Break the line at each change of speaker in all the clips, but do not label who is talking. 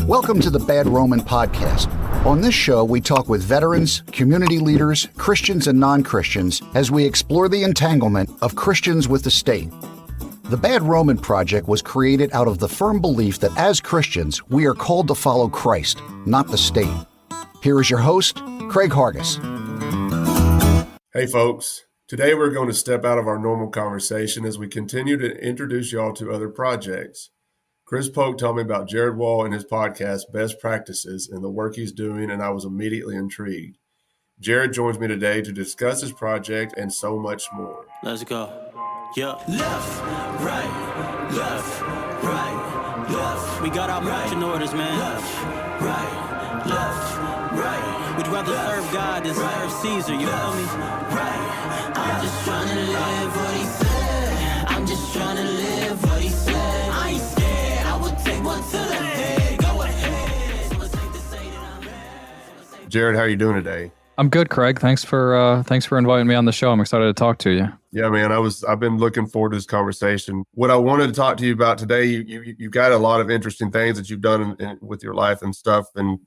Welcome to the Bad Roman Podcast. On this show, we talk with veterans, community leaders, Christians and non-Christians as we explore the entanglement of Christians with the state. The Bad Roman Project was created out of the firm belief that as Christians, we are called to follow Christ, not the state. Here is your host, Craig Hargis.
Hey folks, today we're going to step out of our normal conversation as we continue to introduce y'all to other projects. Chris Polk told me about Jared Wall and his podcast, Best Practices, and the work he's doing, and I was immediately intrigued. Jared joins me today to discuss his project and so much more.
Let's go. Yeah. Left, right, left, right, left. We got our marching orders, man. Left, right. Would you rather serve God than serve Caesar, you feel me? Right. I'm just trying to live what he said. I'm just trying to live what he said. I ain't scared. I will take one to the head. Go ahead. So it's safe to say that I'm bad.
Jared, how are you doing today?
I'm good, Craig. Thanks for inviting me on the show. I'm excited to talk to you.
Yeah, man, I've been looking forward to this conversation. What I wanted to talk to you about today, you've got a lot of interesting things that you've done with your life and stuff, and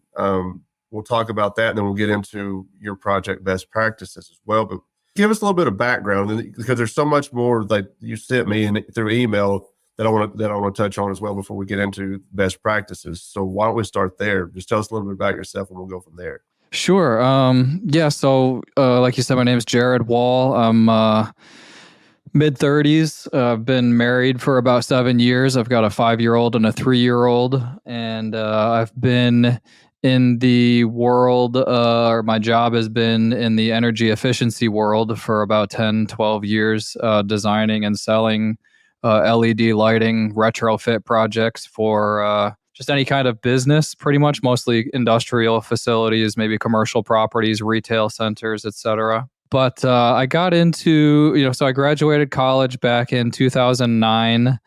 we'll talk about that, and then we'll get into your project Best Practices as well. But give us a little bit of background, because there's so much more that you sent me through email that I want to touch on as well before we get into Best Practices. So why don't we start there? Just tell us a little bit about yourself, and we'll go from there.
Sure. So like you said, my name is Jared Wall. I'm mid-30s. I've been married for about 7 years. I've got a 5-year-old and a 3-year-old. And I've been in the world, or my job has been in the energy efficiency world for about 10, 12 years, designing and selling LED lighting retrofit projects for just any kind of business, pretty much, mostly industrial facilities, maybe commercial properties, retail centers, etc. But I got into, so I graduated college back in 2009.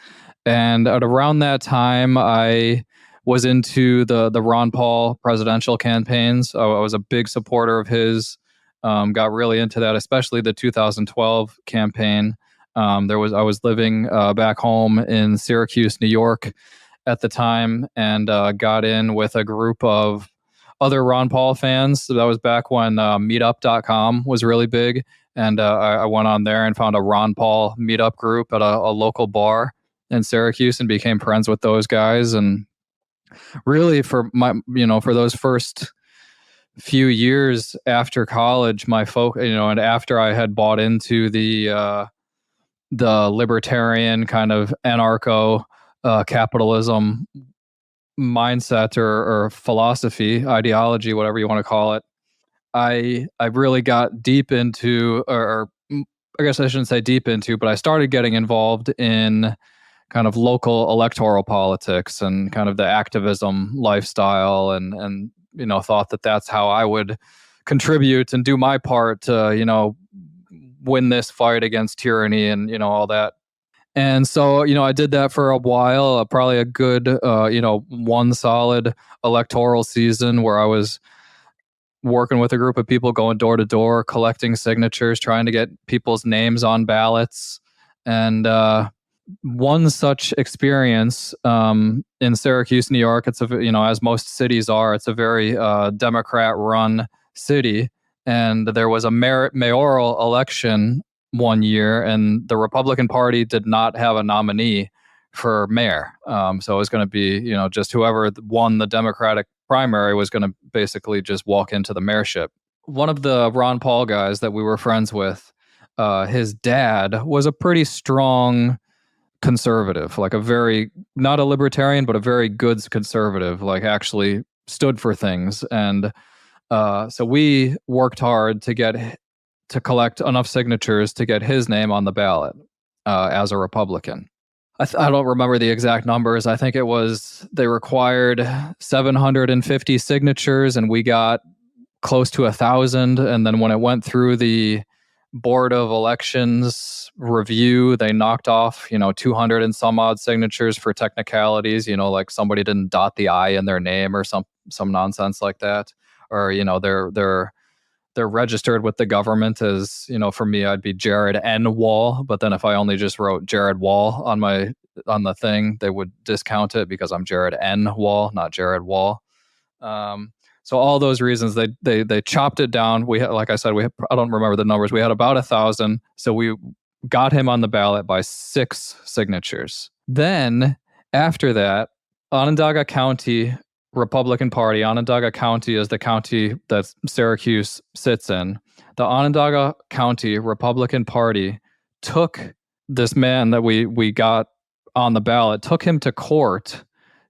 And at around that time, I was into the Ron Paul presidential campaigns. I was a big supporter of his, got really into that, especially the 2012 campaign. I was living back home in Syracuse, New York, at the time, and got in with a group of other Ron Paul fans. So that was back when meetup.com was really big. And I went on there and found a Ron Paul meetup group at a local bar in Syracuse and became friends with those guys. And really for those first few years after college, my and after I had bought into the libertarian kind of anarcho capitalism mindset or philosophy, ideology, whatever you want to call it, I really got deep into, or I guess I shouldn't say deep into, but I started getting involved in kind of local electoral politics and kind of the activism lifestyle, and thought that that's how I would contribute and do my part to win this fight against tyranny and all that. And so, I did that for a while, probably a good, one solid electoral season where I was working with a group of people, going door to door, collecting signatures, trying to get people's names on ballots. And one such experience in Syracuse, New York, it's as most cities are, it's a very Democrat-run city. And there was a mayoral election one year, and the Republican Party did not have a nominee for mayor. So it was going to be, just whoever won the Democratic primary was going to basically just walk into the mayorship. One of the Ron Paul guys that we were friends with, his dad was a pretty strong conservative, like not a libertarian, but a very good conservative, like actually stood for things. And so we worked hard to collect enough signatures to get his name on the ballot as a Republican. I don't remember the exact numbers. I think they required 750 signatures, and we got close to 1,000. And then when it went through the Board of Elections review, they knocked off 200 and some odd signatures for technicalities. Like somebody didn't dot the I in their name or some nonsense like that, or they're registered with the government as, for me, I'd be Jared N. Wall. But then if I only just wrote Jared Wall on my on the thing, they would discount it because I'm Jared N. Wall, not Jared Wall. So all those reasons, they chopped it down. We had, like I said, I don't remember the numbers. We had about 1,000. So we got him on the ballot by 6 signatures. Then after that, Onondaga County Republican Party. Onondaga County is the county that Syracuse sits in. The Onondaga County Republican Party took this man that we got on the ballot, took him to court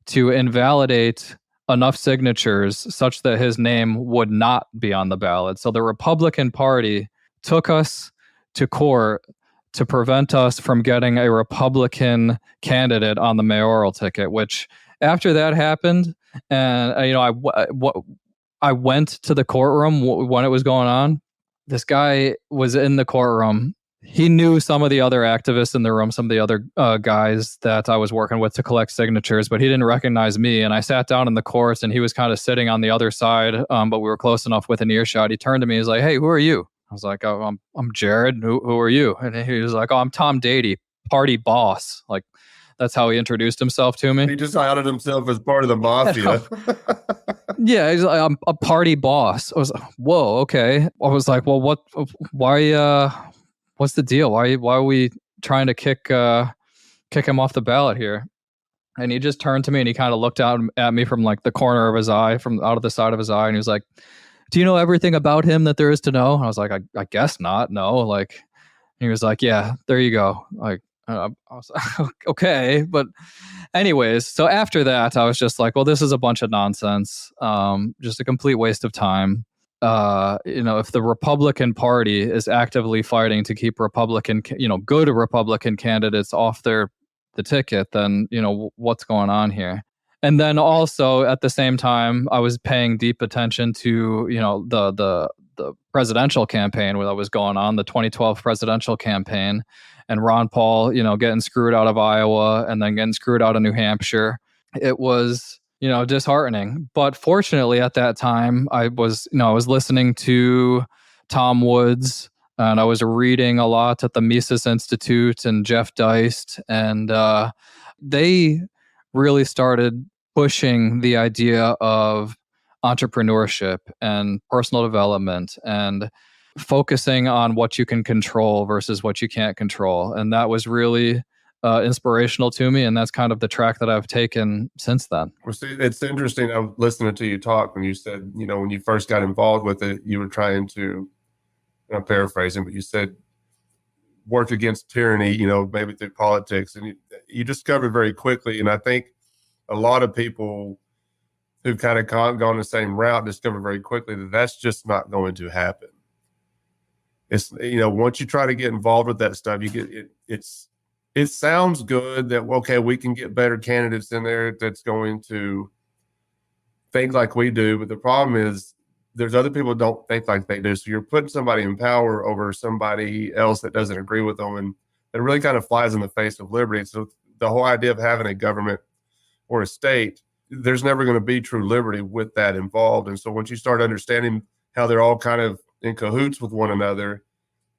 to invalidate enough signatures such that his name would not be on the ballot. So the Republican Party took us to court to prevent us from getting a Republican candidate on the mayoral ticket, which after that happened, and I went to the courtroom when it was going on. This guy was in the courtroom. He knew some of the other activists in the room, some of the other guys that I was working with to collect signatures, but he didn't recognize me. And I sat down in the course, and he was kind of sitting on the other side, but we were close enough with an earshot. He turned to me. He's like, "Hey, who are you?" I was like, "Oh, I'm Jared. Who are you?" And he was like, "Oh, I'm Tom Dady, party boss." Like, that's how he introduced himself to me.
He just outed himself as part of the mafia.
Yeah, he's like, "I'm a party boss." I was like, "Whoa, okay." I was like, "Well, why? What's the deal? Why are we trying to kick him off the ballot here?" And he just turned to me and he kind of looked out at me from like the corner of his eye, from out of the side of his eye, and he was like, "Do you know everything about him that there is to know?" I was like, I guess not. No. Like, he was like, "Yeah, there you go." Like, I was like, okay. But anyways, so after that, I was just like, well, this is a bunch of nonsense. Just a complete waste of time. If the Republican Party is actively fighting to keep good Republican candidates off the ticket, then, what's going on here? And then also at the same time, I was paying deep attention to, the presidential campaign that was going on, the 2012 presidential campaign, and Ron Paul, getting screwed out of Iowa and then getting screwed out of New Hampshire. It was, disheartening. But fortunately at that time, I was listening to Tom Woods, and I was reading a lot at the Mises Institute and Jeff Deist, and they really started pushing the idea of entrepreneurship and personal development and focusing on what you can control versus what you can't control. And that was really inspirational to me. And that's kind of the track that I've taken since then.
Well, see, it's interesting. I'm listening to you talk when you said, when you first got involved with it, you were trying to, I'm paraphrasing, but you said work against tyranny, maybe through politics. And you discovered very quickly. And I think a lot of people who've kind of gone the same route discover very quickly that that's just not going to happen. It's, once you try to get involved with that stuff, you get it sounds good that, okay, we can get better candidates in there that's going to think like we do. But the problem is there's other people who don't think like they do. So you're putting somebody in power over somebody else that doesn't agree with them. And it really kind of flies in the face of liberty. So the whole idea of having a government or a state, there's never going to be true liberty with that involved. And so once you start understanding how they're all kind of in cahoots with one another,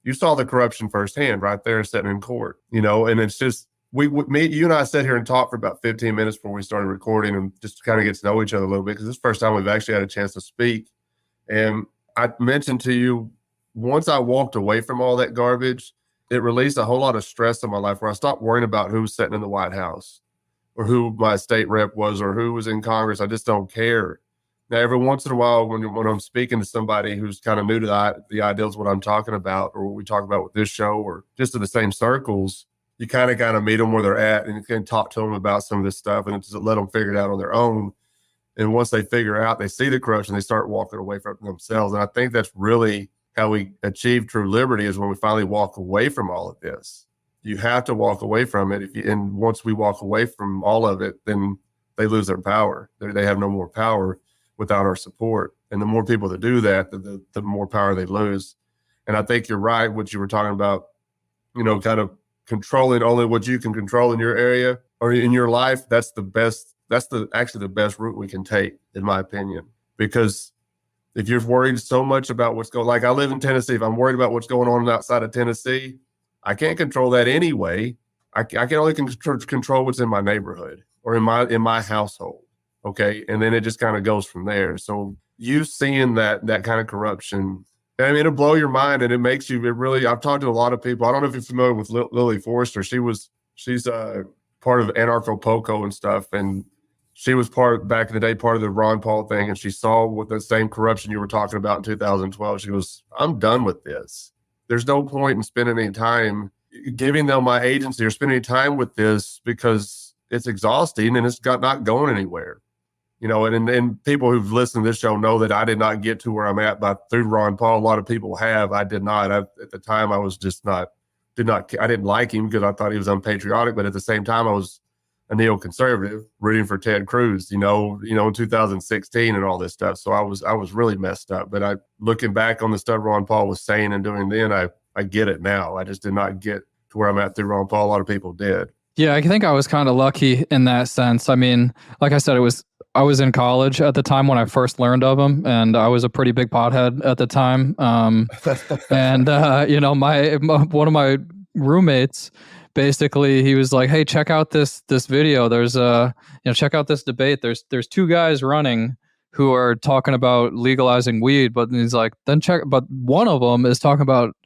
you saw the corruption firsthand right there sitting in court, and it's just, you and I sat here and talked for about 15 minutes before we started recording and just to kind of get to know each other a little bit, because this is the first time we've actually had a chance to speak. And I mentioned to you, once I walked away from all that garbage, it released a whole lot of stress in my life where I stopped worrying about who was sitting in the White House or who my state rep was or who was in Congress. I just don't care. Now, every once in a while, when I'm speaking to somebody who's kind of new to the ideals of what I'm talking about or what we talk about with this show or just in the same circles, you kind of meet them where they're at and you can talk to them about some of this stuff and just let them figure it out on their own. And once they figure out, they see the corruption, they start walking away from themselves. And I think that's really how we achieve true liberty, is when we finally walk away from all of this. You have to walk away from it. And once we walk away from all of it, then they lose their power. They have no more power without our support. And the more people that do that, the more power they lose. And I think you're right, what you were talking about, kind of controlling only what you can control in your area or in your life. That's actually the best route we can take, in my opinion. Because if you're worried so much about what's going, like I live in Tennessee, if I'm worried about what's going on outside of Tennessee, I can't control that anyway. I can only control what's in my neighborhood or in my household. Okay. And then it just kind of goes from there. So you seeing that kind of corruption, I mean, it'll blow your mind, and it makes you, I've talked to a lot of people. I don't know if you're familiar with Lily Forrester. She's part of Anarcho-Poco and stuff. And she was back in the day, part of the Ron Paul thing. And she saw what the same corruption you were talking about in 2012. She goes, I'm done with this. There's no point in spending any time giving them my agency or spending time with this, because it's exhausting and it's not going anywhere. You know, and people who've listened to this show know that I did not get to where I'm at through Ron Paul. A lot of people have. I did not. At the time, I was just I didn't like him because I thought he was unpatriotic. But at the same time, I was a neoconservative rooting for Ted Cruz, in 2016 and all this stuff. So I was really messed up. But looking back on the stuff Ron Paul was saying and doing then, I get it now. I just did not get to where I'm at through Ron Paul. A lot of people did.
Yeah, I think I was kind of lucky in that sense. I mean, like I said, I was in college at the time when I first learned of him, and I was a pretty big pothead at the time. And one of my roommates, basically, he was like, "Hey, check out this video. There's check out this debate. There's two guys running who are talking about legalizing weed, but he's like, but one of them is talking about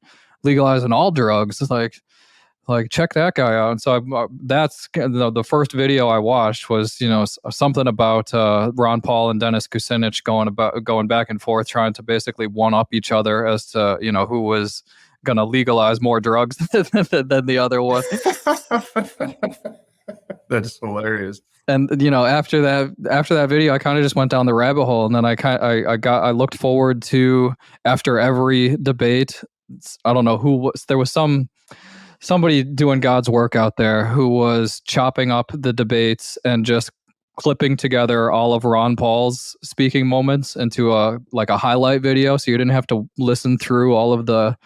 legalizing all drugs. It's like check that guy out." And so that's the first video I watched was something about Ron Paul and Dennis Kucinich going back and forth, trying to basically one up each other as to who was going to legalize more drugs than the other one.
That's hilarious.
And after that video, I kind of just went down the rabbit hole, and then I looked forward to, after every debate, I don't know who was, there was somebody doing God's work out there who was chopping up the debates and just clipping together all of Ron Paul's speaking moments into a highlight video, so you didn't have to listen through all of the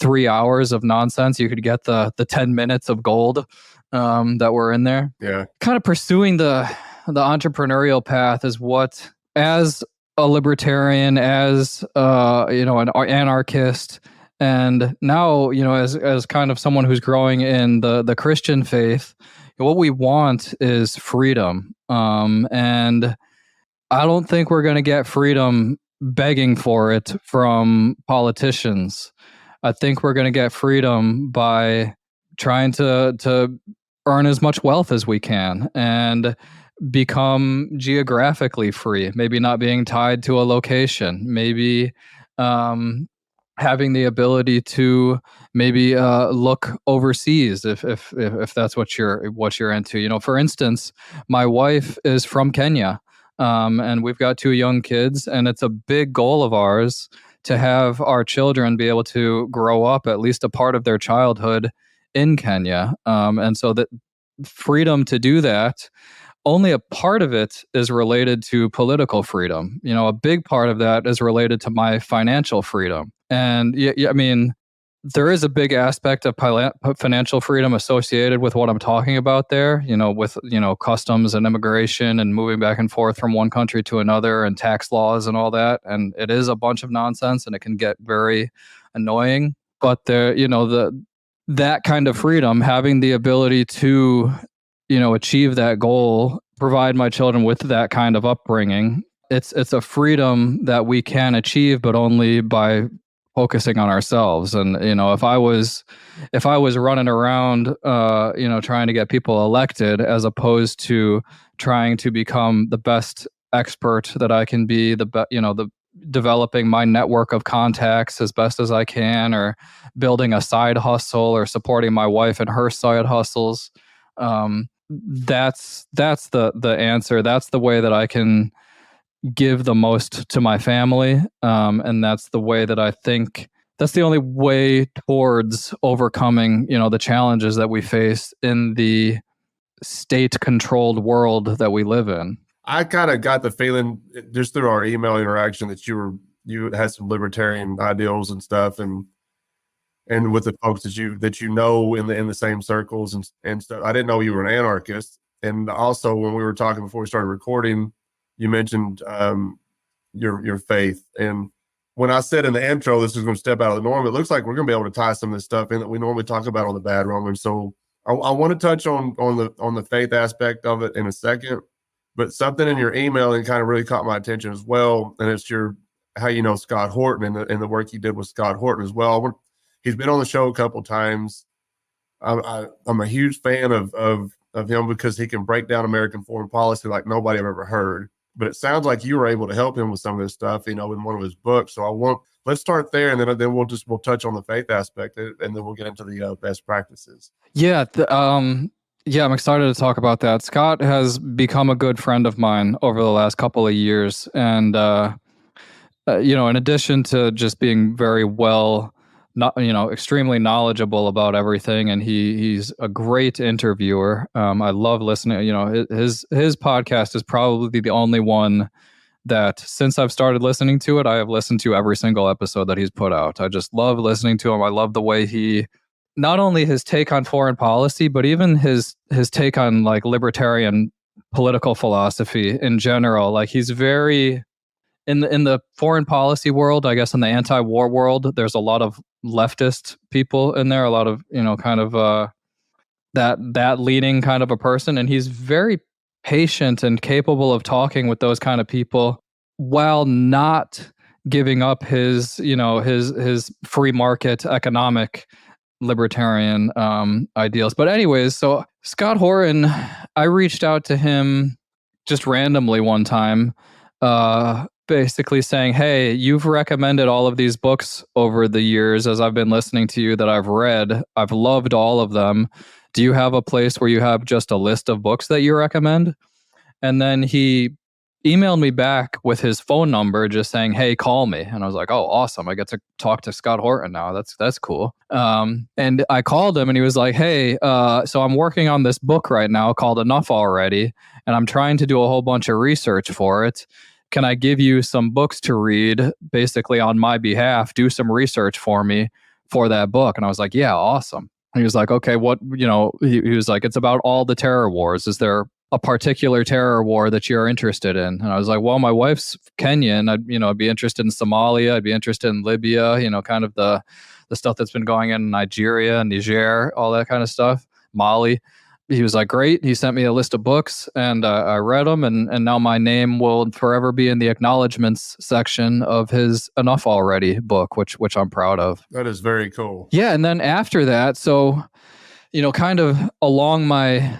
3 hours of nonsense. You could get the 10 minutes of gold that were in there.
Yeah,
kind of pursuing the entrepreneurial path is what, as a libertarian, as an anarchist, and now, as kind of someone who's growing in the Christian faith, what we want is freedom. And I don't think we're going to get freedom begging for it from politicians. I think we're going to get freedom by trying to earn as much wealth as we can and become geographically free, maybe not being tied to a location, maybe having the ability to maybe look overseas if that's what you're into. For instance, my wife is from Kenya, and we've got 2 young kids, and it's a big goal of ours to have our children be able to grow up at least a part of their childhood in Kenya. And so that freedom to do that, only a part of it is related to political freedom. A big part of that is related to my financial freedom. And I mean, there is a big aspect of financial freedom associated with what I'm talking about there, with, customs and immigration and moving back and forth from one country to another and tax laws and all that. And it is a bunch of nonsense and it can get very annoying. But that kind of freedom, having the ability to, achieve that goal, provide my children with that kind of upbringing, it's a freedom that we can achieve, but only by focusing on ourselves. And if I was running around trying to get people elected, as opposed to trying to become the best expert that I can be, the developing my network of contacts as best as I can, or building a side hustle, or supporting my wife in her side hustles, that's the answer. That's the way that I can give the most to my family, and that's the way that I think that's the only way towards overcoming the challenges that we face in the state-controlled world that we live in.
I kind of got the feeling just through our email interaction that you had some libertarian ideals and stuff, and with the folks that you know in the same circles and stuff. I didn't know you were an anarchist. And also, when we were talking before we started recording, you mentioned your faith. And when I said in the intro, this is going to step out of the norm, it looks like we're going to be able to tie some of this stuff in that we normally talk about on the Bad Romans. So I want to touch on the faith aspect of it in a second, but something in your email and kind of really caught my attention as well, and it's how you know Scott Horton and the work he did with Scott Horton as well. He's been on the show a couple times. I'm a huge fan of him because he can break down American foreign policy like nobody I've ever heard. But it sounds like you were able to help him with some of this stuff, in one of his books. So let's start there, and then we'll touch on the faith aspect, and then we'll get into the best practices.
Yeah. Yeah, I'm excited to talk about that. Scott has become a good friend of mine over the last couple of years. And, in addition to just being very extremely knowledgeable about everything, and he's a great interviewer. I love listening. His podcast is probably the only one that, since I've started listening to it, I have listened to every single episode that he's put out. I just love listening to him. I love the way not only his take on foreign policy, but even his take on like libertarian political philosophy in general. Like, he's very in the foreign policy world, I guess in the anti-war world, there's a lot of leftist people in there, a lot of, kind of that leaning kind of a person. And he's very patient and capable of talking with those kind of people while not giving up his free market economic libertarian ideals. But anyways, so Scott Horton, I reached out to him just randomly one time, basically saying, hey, you've recommended all of these books over the years as I've been listening to you that I've read. I've loved all of them. Do you have a place where you have just a list of books that you recommend? And then he emailed me back with his phone number, just saying, hey, call me. And I was like, oh, awesome. I get to talk to Scott Horton now. That's cool. And I called him and he was like, hey, so I'm working on this book right now called Enough Already, and I'm trying to do a whole bunch of research for it. Can I give you some books to read basically on my behalf, do some research for me for that book? And I was like, yeah, awesome. And he was like, okay, what, he was like, it's about all the terror wars. Is there a particular terror war that you're interested in? And I was like, well, my wife's Kenyan. I'd be interested in Somalia. I'd be interested in Libya, kind of the stuff that's been going on in Nigeria, Niger, all that kind of stuff, Mali. He was like, great. He sent me a list of books and I read them. And now my name will forever be in the acknowledgments section of his Enough Already book, which I'm proud of.
That is very cool.
Yeah. And then after that, so, kind of along my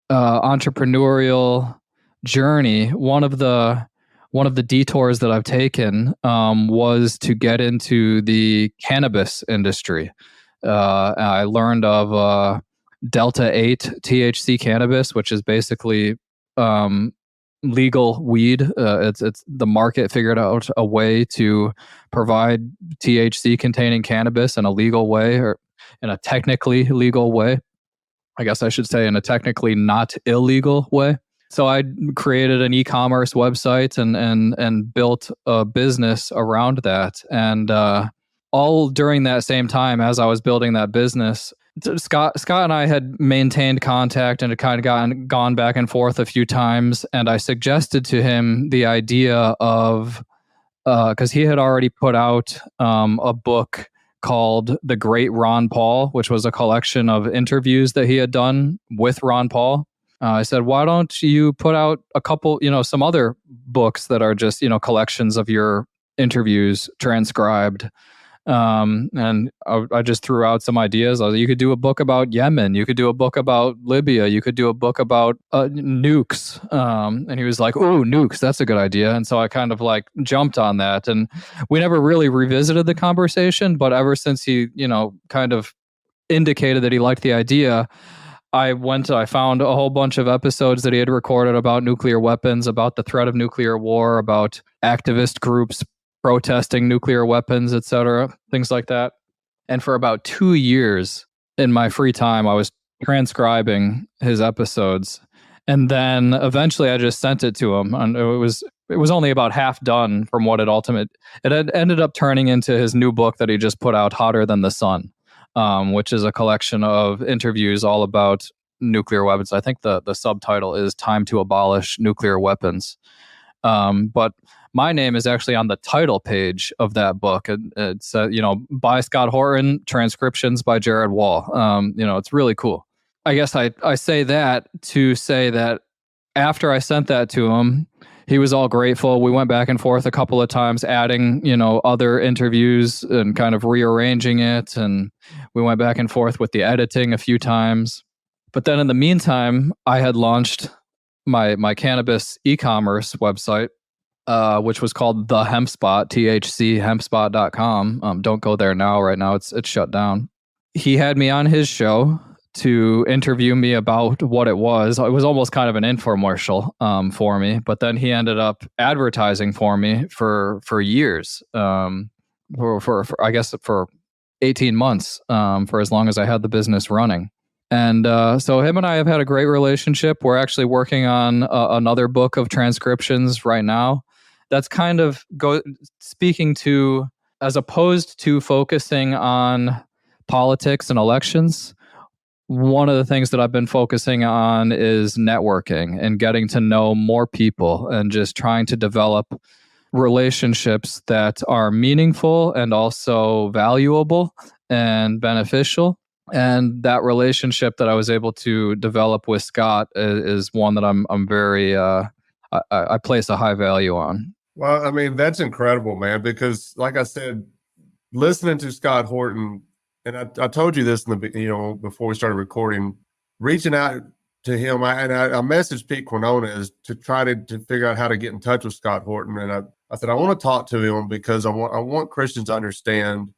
entrepreneurial journey, one of the detours that I've taken was to get into the cannabis industry. I learned of Delta 8 THC cannabis, which is basically legal weed. It's the market figured out a way to provide THC containing cannabis in a legal way, or in a technically legal way. I guess I should say in a technically not illegal way. So I created an e-commerce website and built a business around that. And all during that same time, as I was building that business, Scott and I had maintained contact and had kind of gone back and forth a few times. And I suggested to him the idea of, because he had already put out a book called The Great Ron Paul, which was a collection of interviews that he had done with Ron Paul. I said, why don't you put out a couple, some other books that are just, collections of your interviews transcribed. And I just threw out some ideas. I was like, you could do a book about Yemen. You could do a book about Libya. You could do a book about nukes. And he was like, oh, nukes, that's a good idea. And so I kind of like jumped on that. And we never really revisited the conversation. But ever since he, kind of indicated that he liked the idea, I found a whole bunch of episodes that he had recorded about nuclear weapons, about the threat of nuclear war, about activist groups protesting nuclear weapons, etc., things like that. And for about 2 years in my free time, I was transcribing his episodes. And then eventually I just sent it to him. And it was only about half done from what it had ended up turning into his new book that he just put out, Hotter Than the Sun, which is a collection of interviews all about nuclear weapons. I think the subtitle is Time to Abolish Nuclear Weapons. But my name is actually on the title page of that book. It's by Scott Horton, transcriptions by Jared Wall. It's really cool. I guess I say that to say that after I sent that to him, he was all grateful. We went back and forth a couple of times, adding, other interviews and kind of rearranging it. And we went back and forth with the editing a few times. But then in the meantime, I had launched my cannabis e-commerce website, which was called The Hemp Spot, thchempspot.com. Don't go there now. Right now, it's shut down. He had me on his show to interview me about what it was. It was almost kind of an infomercial for me, but then he ended up advertising for me for years, for I guess for 18 months, for as long as I had the business running. And so him and I have had a great relationship. We're actually working on another book of transcriptions right now. That's kind of speaking to, as opposed to focusing on politics and elections, one of the things that I've been focusing on is networking and getting to know more people and just trying to develop relationships that are meaningful and also valuable and beneficial. And that relationship that I was able to develop with Scott is one that I'm very I place a high value on.
Well, I mean, that's incredible, man, because like I said, listening to Scott Horton, and I told you this in the before we started recording, reaching out to him, I messaged Pete Quinona to try to figure out how to get in touch with Scott Horton, and I said I want to talk to him because I want Christians to understand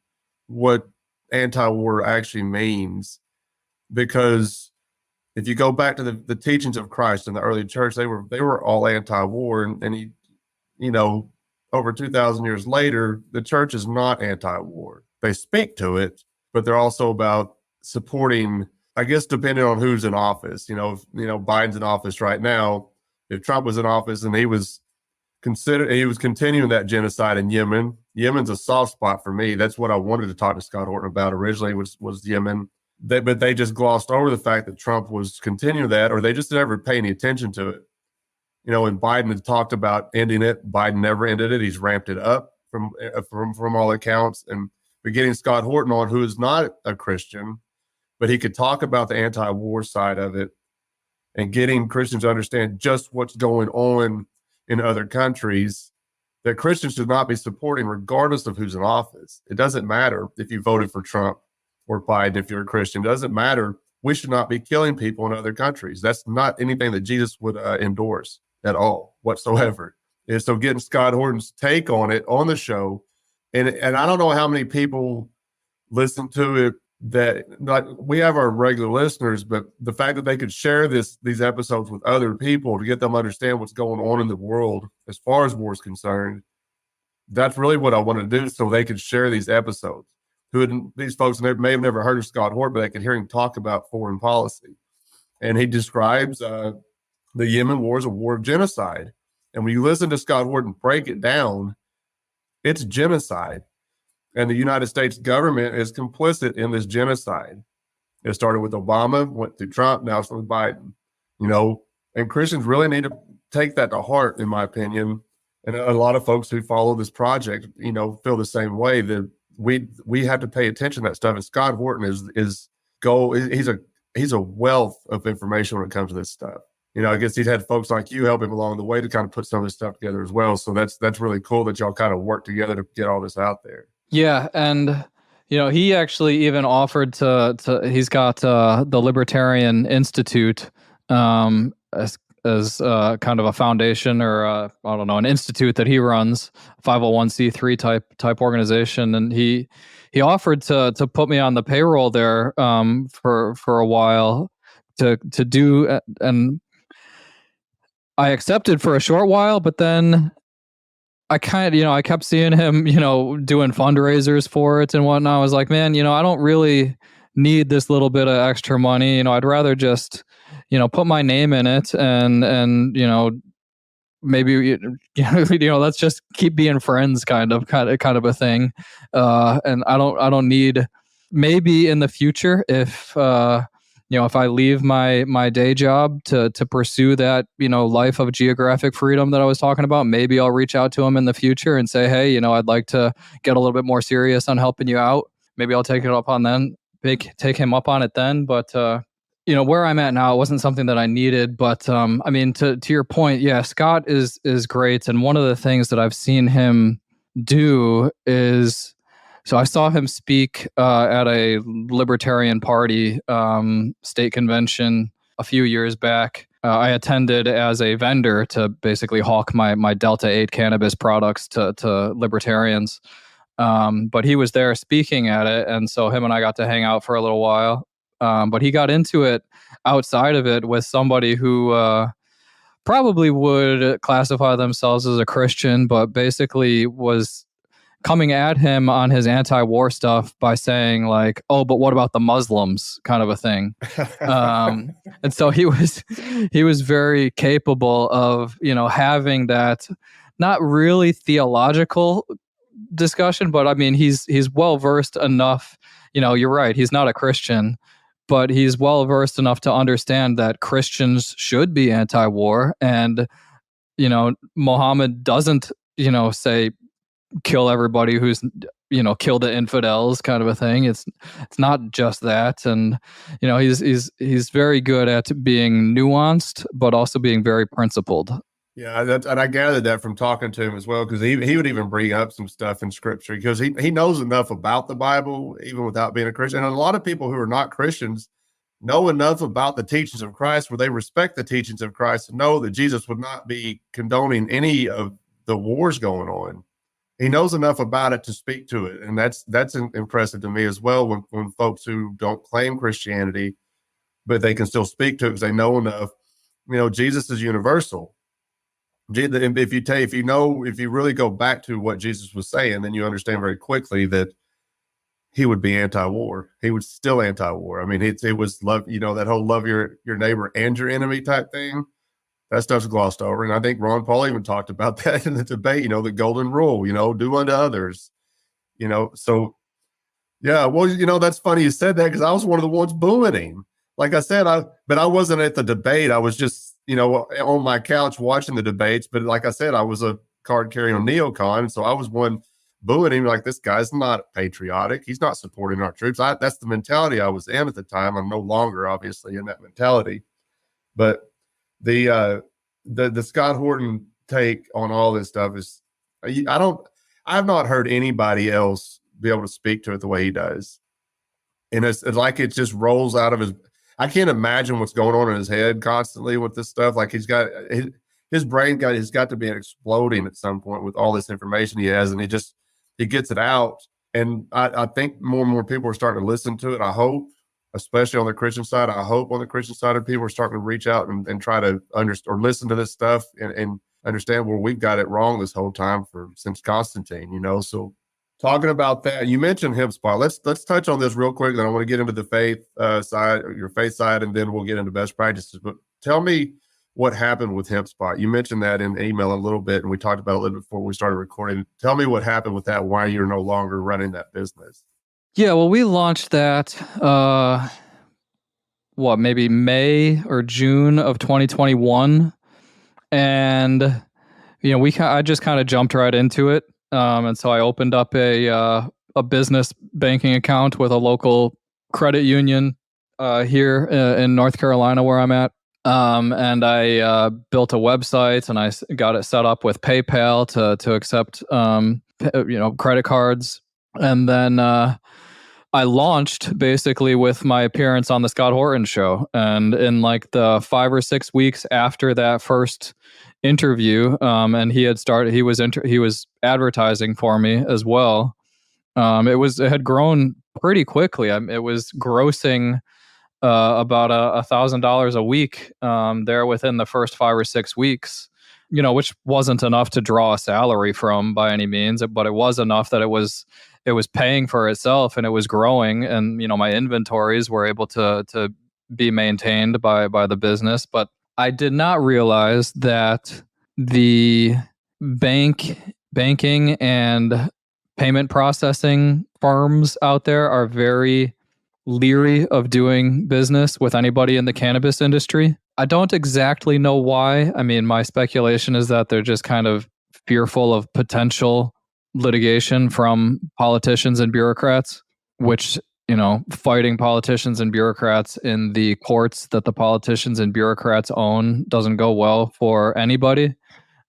what anti-war actually means, because if you go back to the teachings of Christ in the early church, they were all anti-war, and he, over 2,000 years later, the church is not anti-war. They speak to it, but they're also about supporting, I guess, depending on who's in office. If Biden's in office right now. If Trump was in office and he was continuing that genocide in Yemen. Yemen's a soft spot for me. That's what I wanted to talk to Scott Horton about originally was Yemen. But they just glossed over the fact that Trump was continuing that, or they just never pay any attention to it. And Biden had talked about ending it. Biden never ended it. He's ramped it up from all accounts. And we're getting Scott Horton on, who is not a Christian, but he could talk about the anti-war side of it and getting Christians to understand just what's going on in other countries that Christians should not be supporting regardless of who's in office. It doesn't matter if you voted for Trump or Biden. If you're a Christian, it doesn't matter. We should not be killing people in other countries. That's not anything that Jesus would endorse at all whatsoever. And so getting Scott Horton's take on it on the show, and I don't know how many people listen to it that, like, we have our regular listeners, but the fact that they could share these episodes with other people to get them to understand what's going on in the world as far as war is concerned, that's really what I wanted to do, so they could share these episodes. These folks may have never heard of Scott Horton, but they could hear him talk about foreign policy. And he describes the Yemen war as a war of genocide. And when you listen to Scott Horton break it down, it's genocide. And the United States government is complicit in this genocide. It started with Obama, went through Trump, now it's with Biden. And Christians really need to take that to heart, in my opinion. And a lot of folks who follow this project, feel the same way, that we have to pay attention to that stuff. And Scott Horton he's a wealth of information when it comes to this stuff. I guess he's had folks like you help him along the way to kind of put some of this stuff together as well. So that's really cool that y'all kind of work together to get all this out there.
Yeah, and he actually even offered he's got the Libertarian Institute as kind of a foundation, or I don't know, an institute that he runs, 501c3 type organization, and he offered to put me on the payroll there for a while to do, and I accepted for a short while, but then I kept seeing him, doing fundraisers for it and whatnot. I was like, man, I don't really need this little bit of extra money. I'd rather just, put my name in it and maybe, let's just keep being friends, kind of a thing. And I don't need, maybe in the future, if I leave my day job to pursue that, life of geographic freedom that I was talking about, maybe I'll reach out to him in the future and say, hey, I'd like to get a little bit more serious on helping you out. Maybe I'll take him up on it then. But, where I'm at now, it wasn't something that I needed, but I mean, to your point, yeah, Scott is great, and one of the things that I've seen him do is, so I saw him speak at a Libertarian Party state convention a few years back. I attended as a vendor to basically hawk my Delta 8 cannabis products to libertarians. But he was there speaking at it, and so him and I got to hang out for a little while. But he got into it outside of it with somebody who probably would classify themselves as a Christian, but basically was coming at him on his anti-war stuff by saying like, "Oh, but what about the Muslims?" kind of a thing. And so he was very capable of having that not really theological discussion, but I mean he's well versed enough. You're right. He's not a Christian, but he's well versed enough to understand that Christians should be anti-war, and Muhammad doesn't say kill everybody who's kill the infidels kind of a thing. It's not just that, and he's very good at being nuanced, but also being very principled.
Yeah, and I gathered that from talking to him as well, because he would even bring up some stuff in Scripture because he knows enough about the Bible even without being a Christian. And a lot of people who are not Christians know enough about the teachings of Christ where they respect the teachings of Christ and know that Jesus would not be condoning any of the wars going on. He knows enough about it to speak to it, and that's impressive to me as well. When folks who don't claim Christianity, but they can still speak to it because they know enough. Jesus is universal. If you really go back to what Jesus was saying, then you understand very quickly that he would be anti-war. He was still anti-war. I mean, it was love. That whole love your neighbor and your enemy type thing. That stuff's glossed over. And I think Ron Paul even talked about that in the debate, the golden rule, do unto others, so yeah, well, that's funny you said that because I was one of the ones booing him. Like I said, but I wasn't at the debate. I was just, on my couch watching the debates. But like I said, I was a card carrying neocon. So I was one booing him like, this guy's not patriotic. He's not supporting our troops. That's the mentality I was in at the time. I'm no longer obviously in that mentality, but the Scott Horton take on all this stuff is, I've not heard anybody else be able to speak to it the way he does. And it's like it just rolls out of I can't imagine what's going on in his head constantly with this stuff. Like he's got his brain has got to be exploding at some point with all this information he has, and he gets it out. And I think more and more people are starting to listen to it. I hope, especially on the Christian side. I hope on the Christian side of people are starting to reach out and try to understand or listen to this stuff and understand where we've got it wrong this whole time since Constantine, So talking about that, you mentioned HempSpot. Let's touch on this real quick. Then I want to get into the faith side, or your faith side, and then we'll get into best practices. But tell me what happened with HempSpot. You mentioned that in email a little bit, and we talked about it a little bit before we started recording. Tell me what happened with that, why you're no longer running that business. Yeah,
well, we launched that, maybe May or June of 2021. And, I just kind of jumped right into it. And so I opened up a business banking account with a local credit union here in North Carolina where I'm at. And I built a website, and I got it set up with PayPal to accept, credit cards. And then I launched basically with my appearance on the Scott Horton show. And in like the 5 or 6 weeks after that first interview, and he was advertising for me as well. It had grown pretty quickly. It was grossing about $1,000 a week there within the first 5 or 6 weeks, which wasn't enough to draw a salary from by any means, but it was enough that it was paying for itself, and it was growing, and my inventories were able to be maintained by the business. But I did not realize that the banking and payment processing firms out there are very leery of doing business with anybody in the cannabis industry. I don't exactly know why. I mean, my speculation is that they're just kind of fearful of potential litigation from politicians and bureaucrats, which fighting politicians and bureaucrats in the courts that the politicians and bureaucrats own doesn't go well for anybody.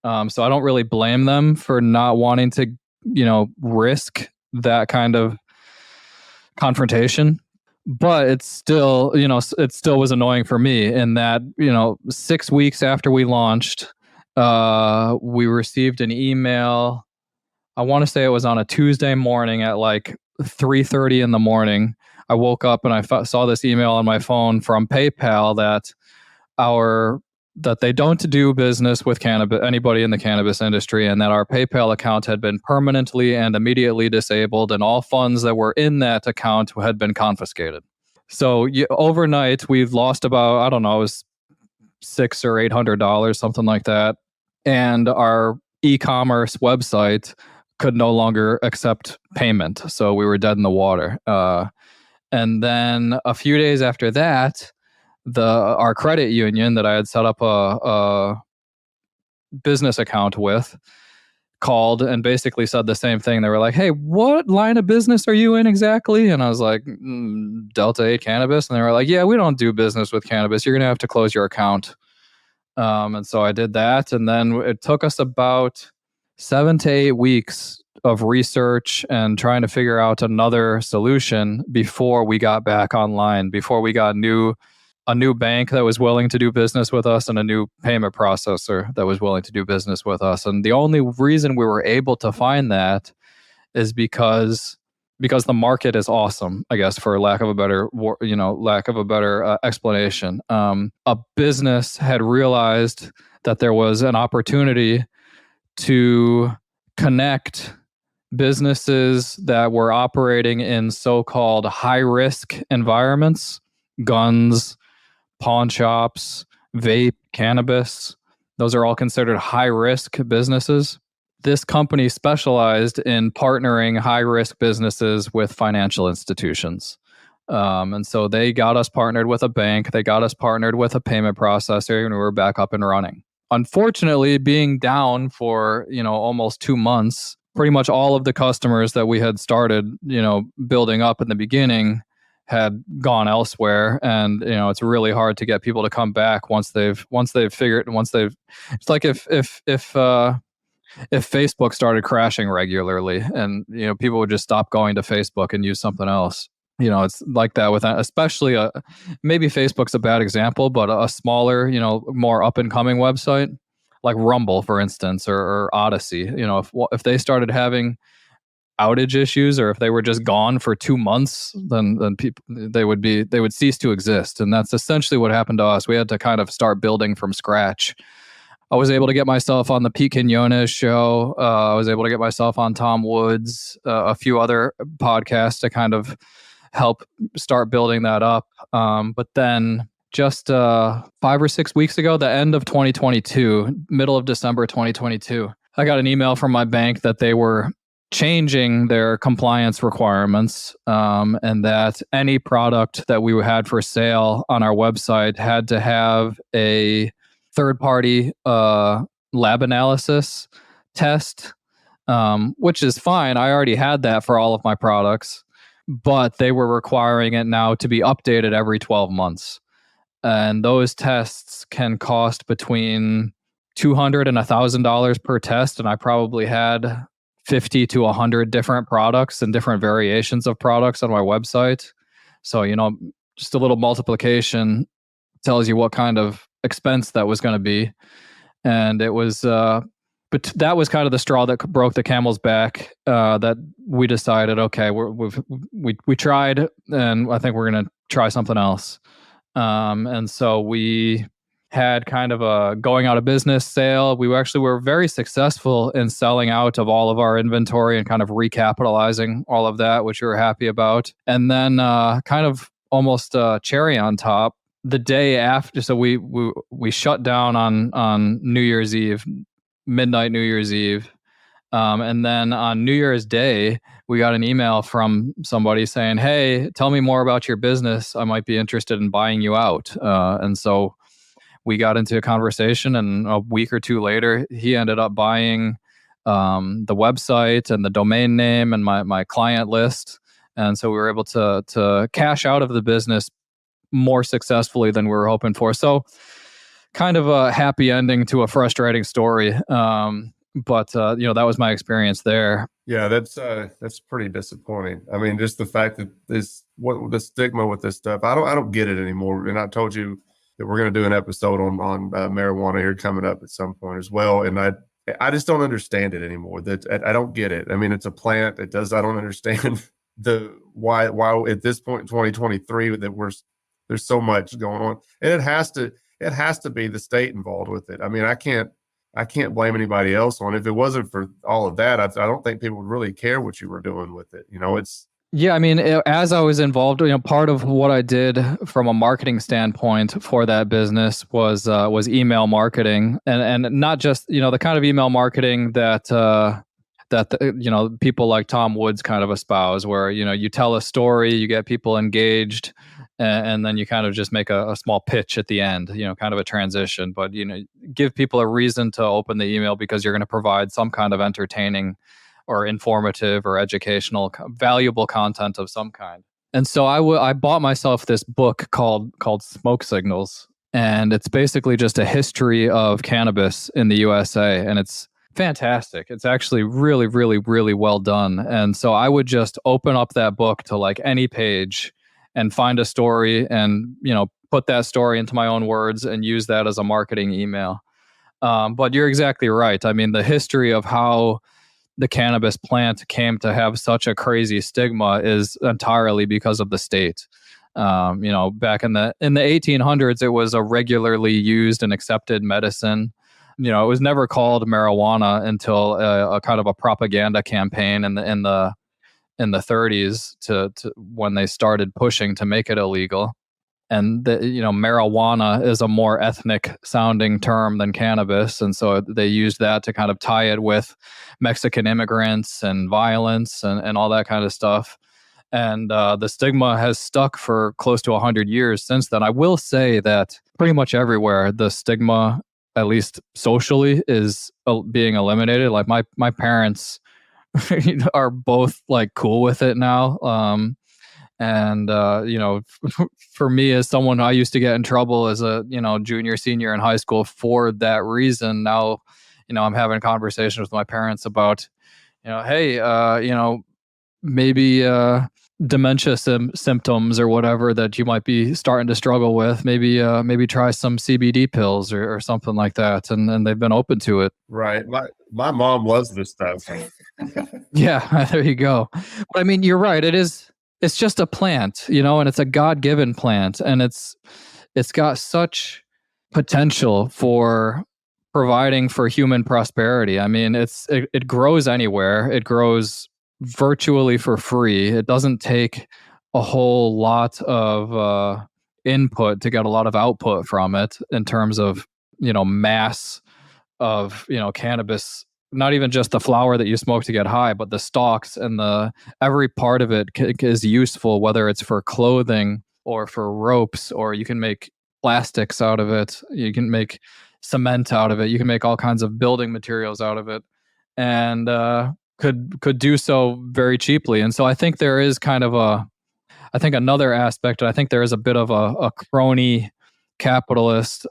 So I don't really blame them for not wanting to, risk that kind of confrontation. But it's still, it still was annoying for me in that, 6 weeks after we launched, we received an email. I want to say it was on a Tuesday morning at like 3:30 in the morning. I woke up and I saw this email on my phone from PayPal that they don't do business with anybody in the cannabis industry, and that our PayPal account had been permanently and immediately disabled, and all funds that were in that account had been confiscated. So overnight, we've lost about, I don't know, it was $600 or $800, something like that, and our e-commerce website could no longer accept payment. So we were dead in the water. And then a few days after that, our credit union that I had set up a business account with called and basically said the same thing. They were like, "Hey, what line of business are you in exactly?" And I was like, Delta 8 Cannabis. And they were like, "Yeah, we don't do business with cannabis. You're going to have to close your account." And so I did that. And then it took us about 7 to 8 weeks of research and trying to figure out another solution before we got back online, before we got a new bank that was willing to do business with us and a new payment processor that was willing to do business with us. And the only reason we were able to find that is because the market is awesome, I guess, for lack of a better explanation. A business had realized that there was an opportunity to connect businesses that were operating in so-called high-risk environments, guns, pawn shops, vape, cannabis. Those are all considered high-risk businesses. This company specialized in partnering high-risk businesses with financial institutions. And so they got us partnered with a bank. They got us partnered with a payment processor, and we were back up and running. Unfortunately, being down for, almost 2 months, pretty much all of the customers that we had started, building up in the beginning had gone elsewhere. And, it's really hard to get people to come back once they've it's like if Facebook started crashing regularly and, people would just stop going to Facebook and use something else. It's like that with, especially maybe Facebook's a bad example, but a smaller, more up and coming website like Rumble, for instance, or Odyssey. If they started having outage issues, or if they were just gone for 2 months, then people they would cease to exist. And that's essentially what happened to us. We had to kind of start building from scratch. I was able to get myself on the Pete Quinones show. I was able to get myself on Tom Woods, a few other podcasts to kind of help start building that up. But then just 5 or 6 weeks ago, the end of 2022, middle of December 2022, I got an email from my bank that they were changing their compliance requirements, and that any product that we had for sale on our website had to have a third-party lab analysis test, which is fine. I already had that for all of my products, but they were requiring it now to be updated every 12 months. And those tests can cost between $200 and $1,000 per test, and I probably had 50 to 100 different products and different variations of products on my website. So, just a little multiplication tells you what kind of expense that was going to be. And it was, but that was kind of the straw that broke the camel's back, that we decided, okay, we tried, and I think we're going to try something else. And so we had kind of a going out of business sale. We were very successful in selling out of all of our inventory and kind of recapitalizing all of that, which we were happy about. And then kind of almost cherry on top, the day after, so we shut down on New Year's Eve, midnight New Year's Eve. And then on New Year's Day, we got an email from somebody saying, "Hey, tell me more about your business. I might be interested in buying you out." And so we got into a conversation, and a week or two later, he ended up buying the website and the domain name and my client list. And so we were able to cash out of the business more successfully than we were hoping for. So kind of a happy ending to a frustrating story. But that was my experience there.
Yeah, that's pretty disappointing. I mean, just the fact that the stigma with this stuff, I don't get it anymore. And I told you that we're going to do an episode on marijuana here coming up at some point as well. And I just don't understand it anymore. That I don't get it. I mean, it's a plant. I don't understand why at this point in 2023 that there's so much going on, and it has to be the state involved with it. I mean, I can't blame anybody else on it. If it wasn't for all of that, I don't think people would really care what you were doing with it.
Yeah, I mean, as I was involved, part of what I did from a marketing standpoint for that business was email marketing, and not just the kind of email marketing that people like Tom Woods kind of espouse, where you tell a story, you get people engaged, and then you kind of just make a small pitch at the end, kind of a transition, but give people a reason to open the email because you're going to provide some kind of entertaining or informative or educational valuable content of some kind. And so I bought myself this book called Smoke Signals, and it's basically just a history of cannabis in the USA, and it's fantastic. It's actually really, really, really well done. And so I would just open up that book to like any page and find a story and, put that story into my own words and use that as a marketing email. But you're exactly right. I mean, the history of how the cannabis plant came to have such a crazy stigma is entirely because of the state. Back in the 1800s, it was a regularly used and accepted medicine. It was never called marijuana until a kind of a propaganda campaign in the 30s to when they started pushing to make it illegal. And marijuana is a more ethnic sounding term than cannabis, and so they used that to kind of tie it with Mexican immigrants and violence and all that kind of stuff. And the stigma has stuck for close to 100 years since then. I will say that pretty much everywhere the stigma, at least socially, is being eliminated. Like my parents are both like cool with it now. For me, as someone I used to get in trouble as a junior, senior in high school for that reason, now I'm having conversations with my parents about hey, maybe dementia symptoms or whatever that you might be starting to struggle with. Maybe try some CBD pills or something like that, and they've been open to it.
Right. My mom loves this stuff.
Yeah, there you go. But I mean, you're right. It's just a plant, and it's a God-given plant, and it's got such potential for providing for human prosperity. I mean, it grows anywhere. It grows virtually for free. It doesn't take a whole lot of input to get a lot of output from it in terms of mass of cannabis. Not even just the flower that you smoke to get high, but the stalks and every part of it is useful, whether it's for clothing or for ropes, or you can make plastics out of it. You can make cement out of it. You can make all kinds of building materials out of it, and could do so very cheaply. And so I think there is kind of another aspect. I think there is a bit of a crony capitalist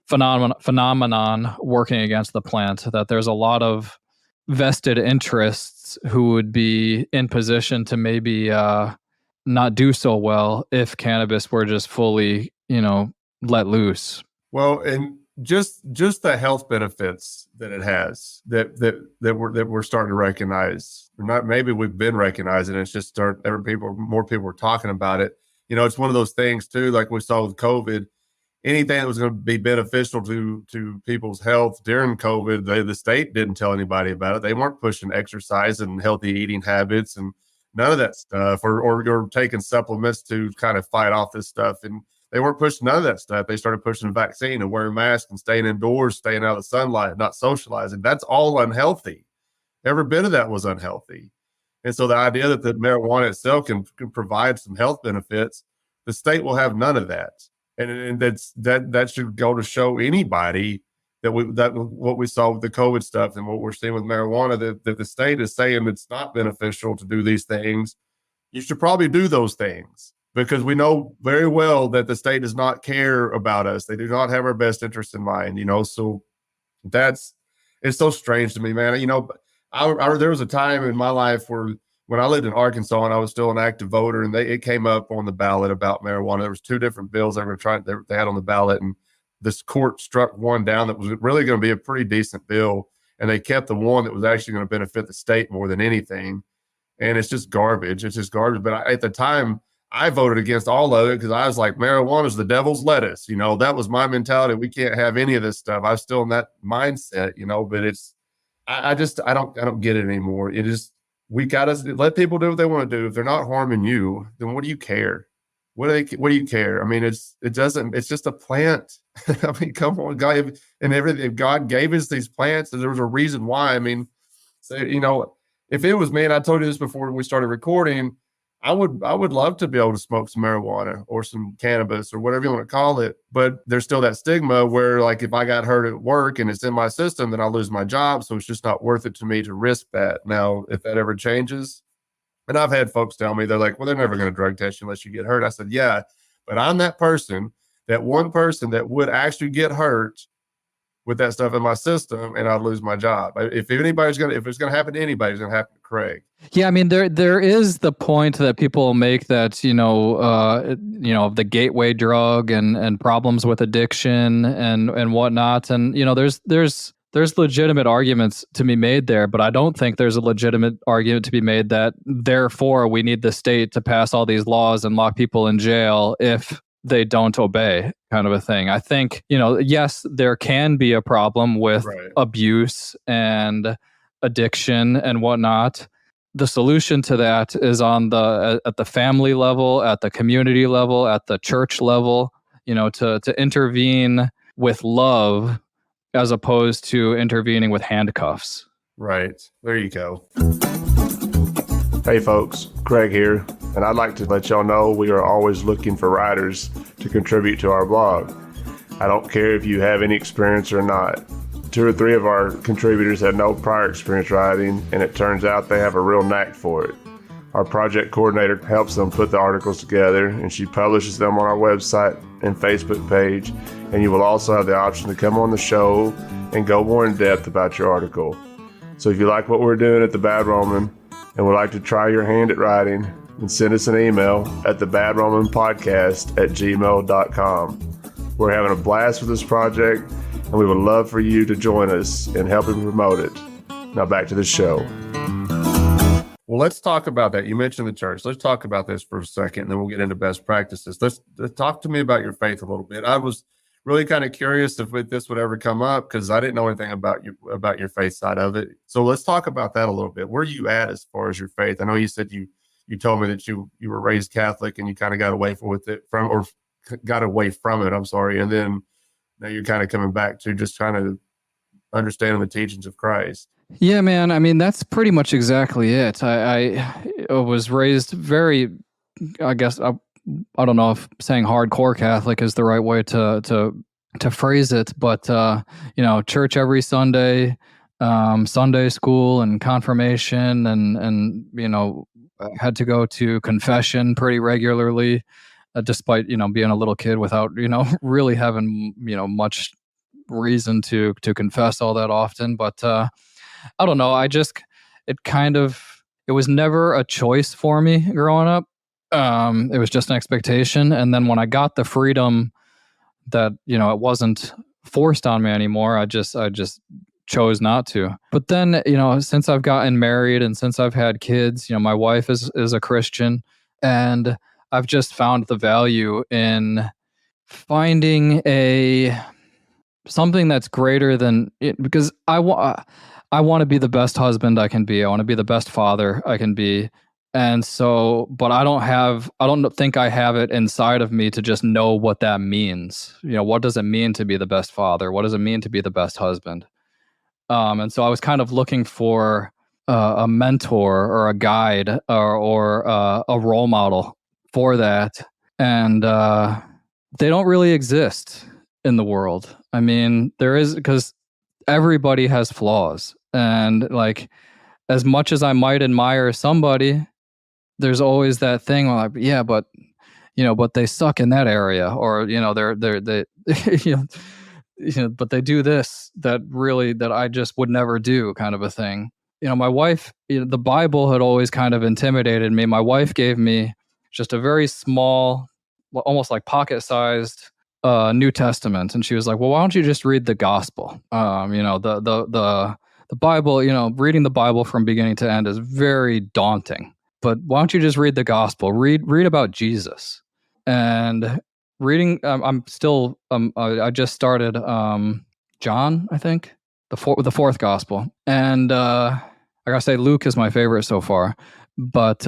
phenomenon working against the plant, that there's a lot of vested interests who would be in position to maybe not do so well if cannabis were just fully, let loose.
Well, and just the health benefits that it has that we're starting to recognize. Or not, maybe we've been recognizing it. It's just more people are talking about it. It's one of those things too, like we saw with COVID. Anything that was going to be beneficial to people's health during COVID, the state didn't tell anybody about it. They weren't pushing exercise and healthy eating habits and none of that stuff, or taking supplements to kind of fight off this stuff. And they weren't pushing none of that stuff. They started pushing the vaccine and wearing masks and staying indoors, staying out of the sunlight, not socializing. That's all unhealthy. Every bit of that was unhealthy. And so the idea that the marijuana itself can provide some health benefits, the state will have none of that. And that should go to show anybody that what we saw with the COVID stuff and what we're seeing with marijuana, that the state is saying it's not beneficial to do these things, you should probably do those things, because we know very well that the state does not care about us. They do not have our best interest in mind, so it's so strange to me, man. There was a time in my life where, when I lived in Arkansas and I was still an active voter, and it came up on the ballot about marijuana. There was 2 different bills they had on the ballot, and this court struck one down that was really going to be a pretty decent bill, and they kept the one that was actually going to benefit the state more than anything. And it's just garbage. But at the time, I voted against all of it because I was like, marijuana is the devil's lettuce. That was my mentality. We can't have any of this stuff. I'm still in that mindset, but I don't get it anymore. We got to let people do what they want to do. If they're not harming you, then what do you care? What do you care? I mean, it's just a plant. I mean, come on, God, and everything. If God gave us these plants, there was a reason why. I mean, so, if it was me, and I told you this before we started recording, I would love to be able to smoke some marijuana or some cannabis or whatever you want to call it. But there's still that stigma where, like, if I got hurt at work and it's in my system, then I'll lose my job. So it's just not worth it to me to risk that. Now, if that ever changes, and I've had folks tell me, they're like, well, they're never going to drug test you unless you get hurt. I said, yeah, but I'm that one person that would actually get hurt with that stuff in my system, and I'd lose my job. If it's going to happen to anybody, it's going to happen to Craig.
Yeah, I mean, there is the point that people make that the gateway drug and problems with addiction and whatnot, and there's legitimate arguments to be made there, but I don't think there's a legitimate argument to be made that therefore we need the state to pass all these laws and lock people in jail if they don't obey, kind of a thing. I think, yes, there can be a problem with abuse and addiction and whatnot. The solution to that is at the family level, at the community level, at the church level, to intervene with love as opposed to intervening with handcuffs.
Right. There you go. Hey folks, Craig here, and I'd like to let y'all know we are always looking for writers to contribute to our blog. I don't care if you have any experience or not. 2 or 3 of our contributors had no prior experience writing, and it turns out they have a real knack for it. Our project coordinator helps them put the articles together, and she publishes them on our website and Facebook page, and you will also have the option to come on the show and go more in depth about your article. So if you like what we're doing at The Bad Roman and would like to try your hand at writing, then send us an email at thebadromanpodcast@gmail.com. We're having a blast with this project, and we would love for you to join us in helping promote it. Now back to the show. Well, let's talk about that. You mentioned the church. Let's talk about this for a second, and then we'll get into best practices. Let's talk to me about your faith a little bit. I was really kind of curious if this would ever come up, because I didn't know anything about your faith side of it. So let's talk about that a little bit. Where are you at as far as your faith? I know you said you told me that you were raised Catholic and you kind of got away from it. I'm sorry, and then now you're kind of coming back to just trying to understanding the teachings of Christ.
Yeah, man. I mean, that's pretty much exactly it. I was raised very, I guess, I don't know if saying hardcore Catholic is the right way to phrase it, but, church every Sunday, Sunday school and confirmation and had to go to confession pretty regularly, despite, being a little kid without, really having, much reason to confess all that often. But, I don't know. It was never a choice for me growing up. It was just an expectation. And then when I got the freedom that, it wasn't forced on me anymore, I just chose not to. But then, since I've gotten married and since I've had kids, my wife is a Christian, and I've just found the value in finding something that's greater than it, because I want to be the best husband I can be. I want to be the best father I can be. And so, but I don't think I have it inside of me to just know what that means. What does it mean to be the best father? What does it mean to be the best husband? And so I was kind of looking for a mentor or a guide or a role model for that. And they don't really exist in the world. I mean, there is, because everybody has flaws. And like, as much as I might admire somebody, there's always that thing where like, yeah, but but they suck in that area, or they you know, but they do this that I just would never do, kind of a thing. My wife, the Bible had always kind of intimidated me. My wife gave me just a very small, almost like pocket-sized New Testament, and she was like, "Well, why don't you just read the gospel?" The Bible, reading the Bible from beginning to end is very daunting. But why don't you just read the gospel? Read about Jesus. And reading, I just started John, I think, the fourth gospel, and I gotta say Luke is my favorite so far. But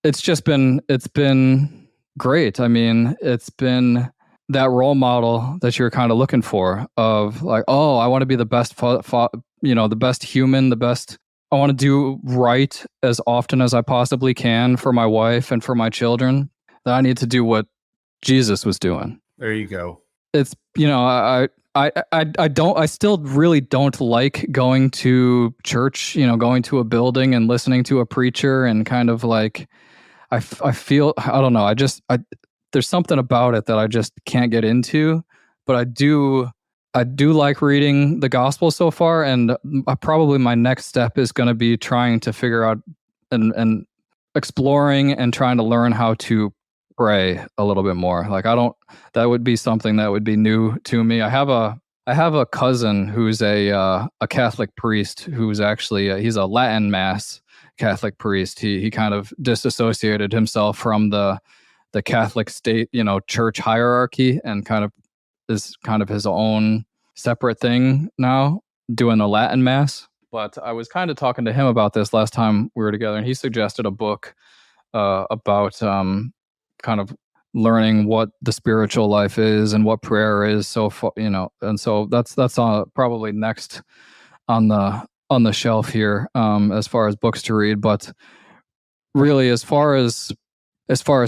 it's been great. I mean, it's been that role model that you're kind of looking for, of like, oh, I want to be the best, the best human, the best. I want to do right as often as I possibly can for my wife and for my children. That I need to do what Jesus was doing.
There you go.
It's, I still really don't like going to church, going to a building and listening to a preacher, and kind of like, I feel, I don't know. There's something about it that I just can't get into, but I do like reading the gospel so far. And probably my next step is going to be trying to figure out and exploring and trying to learn how to pray a little bit more. Like, that would be something that would be new to me. I have a cousin who's a Catholic priest, who's actually, he's a Latin Mass Catholic priest. He kind of disassociated himself from the Catholic state, church hierarchy, and kind of is kind of his own separate thing now, doing the Latin Mass. But I was kind of talking to him about this last time we were together, and he suggested a book about kind of learning what the spiritual life is and what prayer is. So and so that's probably next on the shelf here, as far as books to read. But really, as far as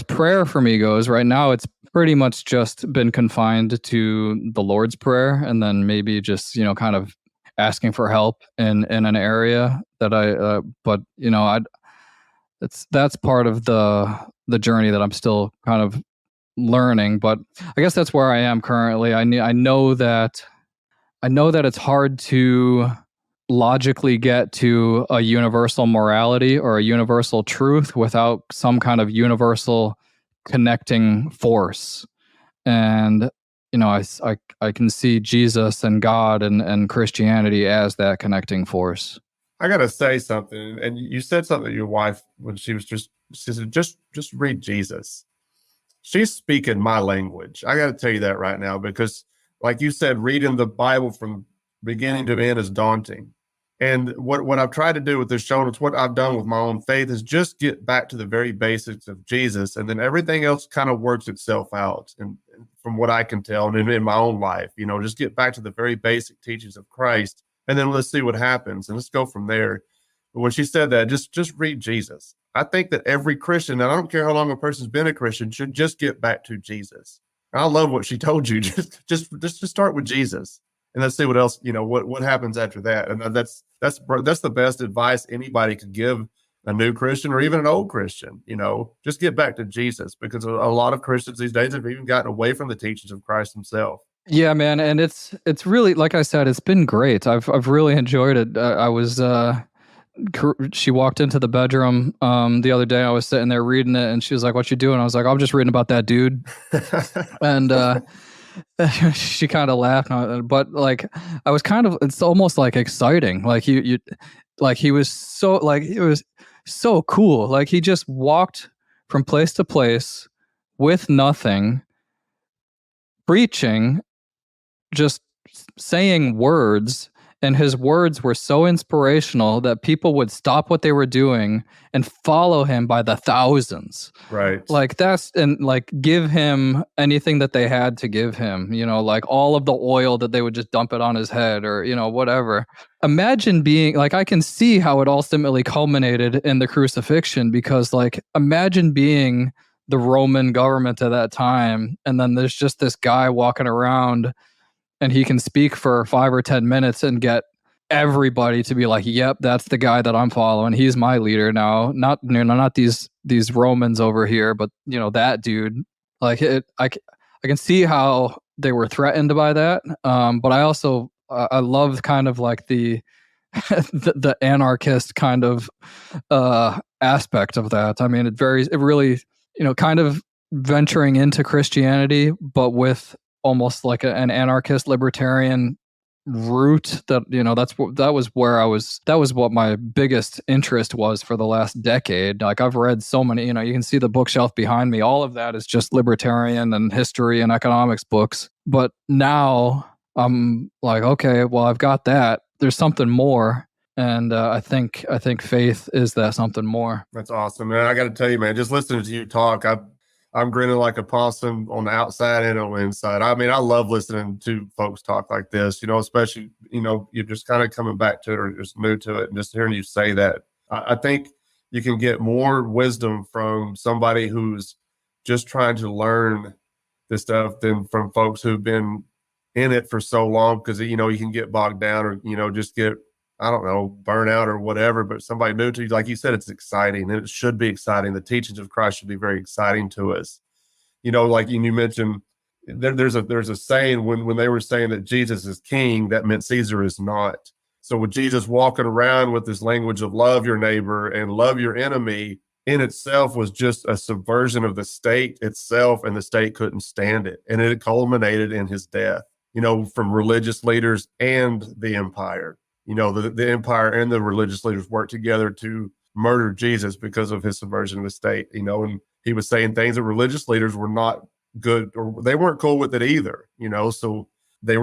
prayer for me goes, right now it's pretty much just been confined to the Lord's Prayer, and then maybe just kind of asking for help in an area that that's part of the journey that I'm still kind of learning. But I guess that's where I am currently. I know that it's hard to logically get to a universal morality or a universal truth without some kind of universal connecting force. And I can see Jesus and God and Christianity as that connecting force.
I gotta say something, and you said something to your wife when she said, just read Jesus. She's speaking my language. I gotta tell you that right now, because like you said, reading the Bible from beginning to end is daunting. And what I've tried to do with this show, and it's what I've done with my own faith, is just get back to the very basics of Jesus, and then everything else kind of works itself out. And from what I can tell, and in my own life, just get back to the very basic teachings of Christ, and then let's see what happens, and let's go from there. But when she said that, just read Jesus. I think that every Christian, and I don't care how long a person's been a Christian, should just get back to Jesus. And I love what she told you. Just start with Jesus. And let's see what else, what happens after that. And that's the best advice anybody could give a new Christian or even an old Christian. Just get back to Jesus, because a lot of Christians these days have even gotten away from the teachings of Christ himself.
Yeah, man. And it's really, like I said, it's been great. I've really enjoyed it. She walked into the bedroom the other day. I was sitting there reading it, and she was like, "What you doing?" I was like, "I'm just reading about that dude." And she kind of laughed, but like I was kind of, it's almost like exciting. Like he was so cool. Like he just walked from place to place with nothing, preaching, just saying words. And his words were so inspirational that people would stop what they were doing and follow him by the thousands.
Right.
Like give him anything that they had to give him, like all of the oil that they would just dump it on his head, or, whatever. Imagine being like, I can see how it ultimately culminated in the crucifixion, because like, imagine being the Roman government at that time. And then there's just this guy walking around, and he can speak for 5 or 10 minutes and get everybody to be like, yep, that's the guy that I'm following. He's my leader now. Not these Romans over here, but that dude. Like I can see how they were threatened by that. But I also I love kind of like the the anarchist kind of aspect of that. I mean, it really, kind of venturing into Christianity, but with almost like an anarchist libertarian root. That that was what my biggest interest was for the last decade. Like I've read so many, you can see the bookshelf behind me. All of that is just libertarian and history and economics books. But now I'm like, okay, well, I've got that. There's something more. And I think faith is that something more.
That's awesome, man. I got to tell you, man, just listening to you talk, I'm grinning like a possum on the outside and on the inside. I mean, I love listening to folks talk like this, especially, you're just kind of coming back to it or just new to it, and just hearing you say that. I think you can get more wisdom from somebody who's just trying to learn this stuff than from folks who've been in it for so long, because, you can get bogged down or, just get, I don't know, burnout or whatever. But somebody new to you, like you said, it's exciting, and it should be exciting. The teachings of Christ should be very exciting to us. Like you mentioned, there's a saying when they were saying that Jesus is king, that meant Caesar is not. So with Jesus walking around with this language of love your neighbor and love your enemy in itself was just a subversion of the state itself, and the state couldn't stand it. And it culminated in his death, from religious leaders and the empire. The empire and the religious leaders worked together to murder Jesus because of his subversion of the state, and he was saying things that religious leaders were not good, or they weren't cool with it either, so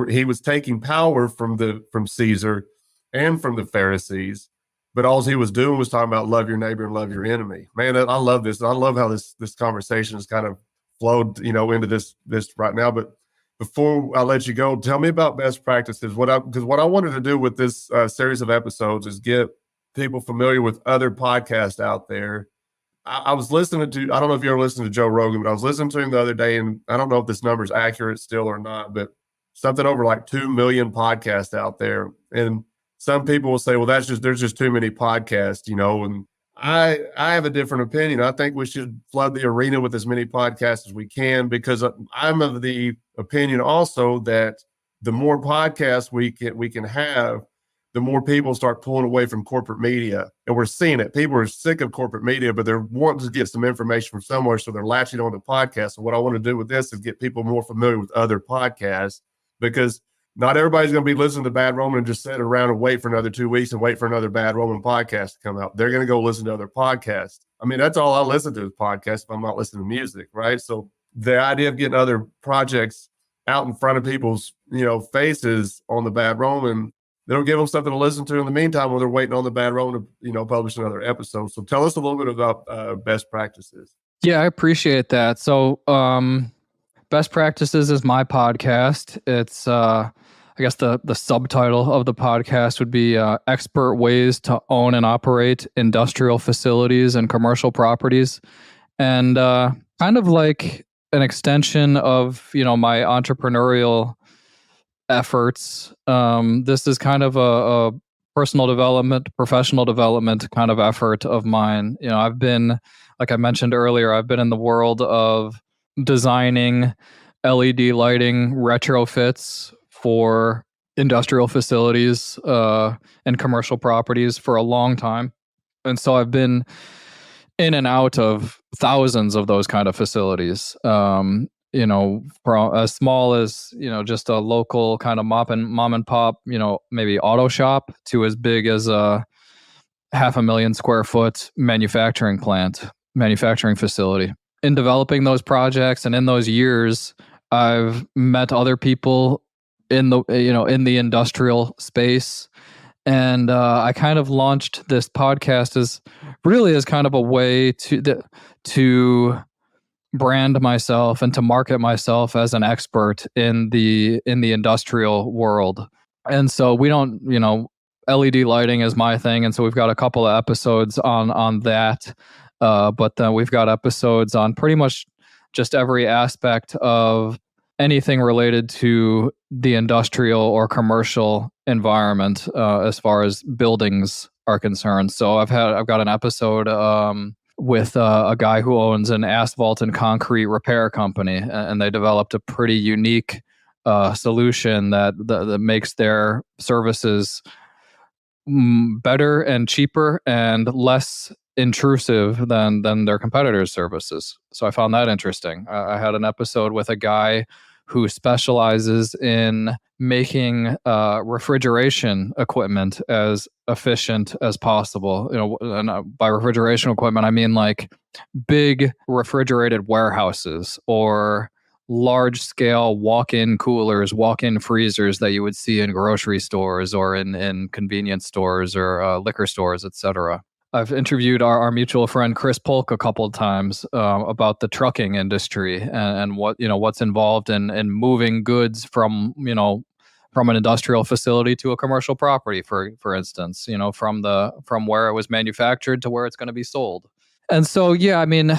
he was taking power from Caesar and from the Pharisees, but all he was doing was talking about love your neighbor and love your enemy. Man, I love this. I love how this conversation has kind of flowed, into this right now. But before I let you go, tell me about best practices. Because what I wanted to do with this series of episodes is get people familiar with other podcasts out there. I was listening to, I don't know if you ever listened to Joe Rogan, but I was listening to him the other day, and I don't know if this number is accurate still or not, but something over like 2 million podcasts out there. And some people will say, well, there's just too many podcasts, and I have a different opinion. I think we should flood the arena with as many podcasts as we can, because I'm of the opinion also that the more podcasts we can have, the more people start pulling away from corporate media. And we're seeing it. People are sick of corporate media, but they're wanting to get some information from somewhere, so they're latching on to podcasts. And what I want to do with this is get people more familiar with other podcasts, because not everybody's going to be listening to Bad Roman and just sit around and wait for another 2 weeks and wait for another Bad Roman podcast to come out. They're going to go listen to other podcasts. I mean, that's all I listen to is podcasts if I'm not listening to music, right? So the idea of getting other projects out in front of people's, faces on the Bad Roman, they'll give them something to listen to in the meantime while they're waiting on the Bad Roman to, publish another episode. So tell us a little bit about best practices.
Yeah, I appreciate that. So Best Practices is my podcast. It's I guess the subtitle of the podcast would be Expert Ways to Own and Operate Industrial Facilities and Commercial Properties. And kind of like an extension of, my entrepreneurial efforts. This is kind of a personal development, professional development kind of effort of mine. I've been, like I mentioned earlier, I've been in the world of designing LED lighting retrofits for industrial facilities and commercial properties for a long time. And so I've been in and out of thousands of those kind of facilities, from as small as, just a local kind of mom and pop, maybe auto shop, to as big as a 500,000 square foot manufacturing facility. In developing those projects and in those years, I've met other people in the industrial space, and I kind of launched this podcast as kind of a way to brand myself and to market myself as an expert in the industrial world. And so we don't, LED lighting is my thing, and so we've got a couple of episodes on that. But then we've got episodes on pretty much just every aspect of anything related to the industrial or commercial environment as far as buildings are concerned. So I've got an episode with a guy who owns an asphalt and concrete repair company, and they developed a pretty unique solution that makes their services better and cheaper and less intrusive than their competitors' services. So I found that interesting. I had an episode with a guy who specializes in making refrigeration equipment as efficient as possible. And by refrigeration equipment, I mean like big refrigerated warehouses or large-scale walk-in coolers, walk-in freezers that you would see in grocery stores or in convenience stores or liquor stores, etc. I've interviewed our mutual friend Chris Polk a couple of times about the trucking industry and what's involved in moving goods from an industrial facility to a commercial property, for instance, from where it was manufactured to where it's going to be sold. And so, yeah, I mean,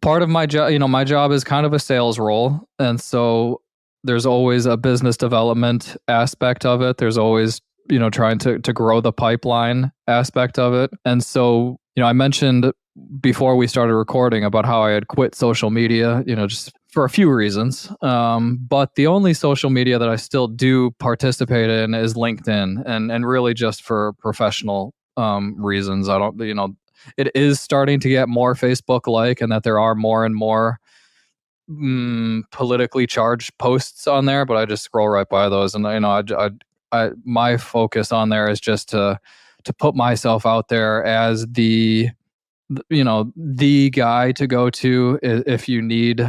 part of my job, my job is kind of a sales role. And so there's always a business development aspect of it. There's always, trying to grow the pipeline aspect of it. And so, I mentioned before we started recording about how I had quit social media, just for a few reasons. But the only social media that I still do participate in is LinkedIn, and really just for professional reasons. I don't, it is starting to get more Facebook-like, and that there are more and more politically charged posts on there, but I just scroll right by those. And my focus on there is just to put myself out there as the guy to go to if you need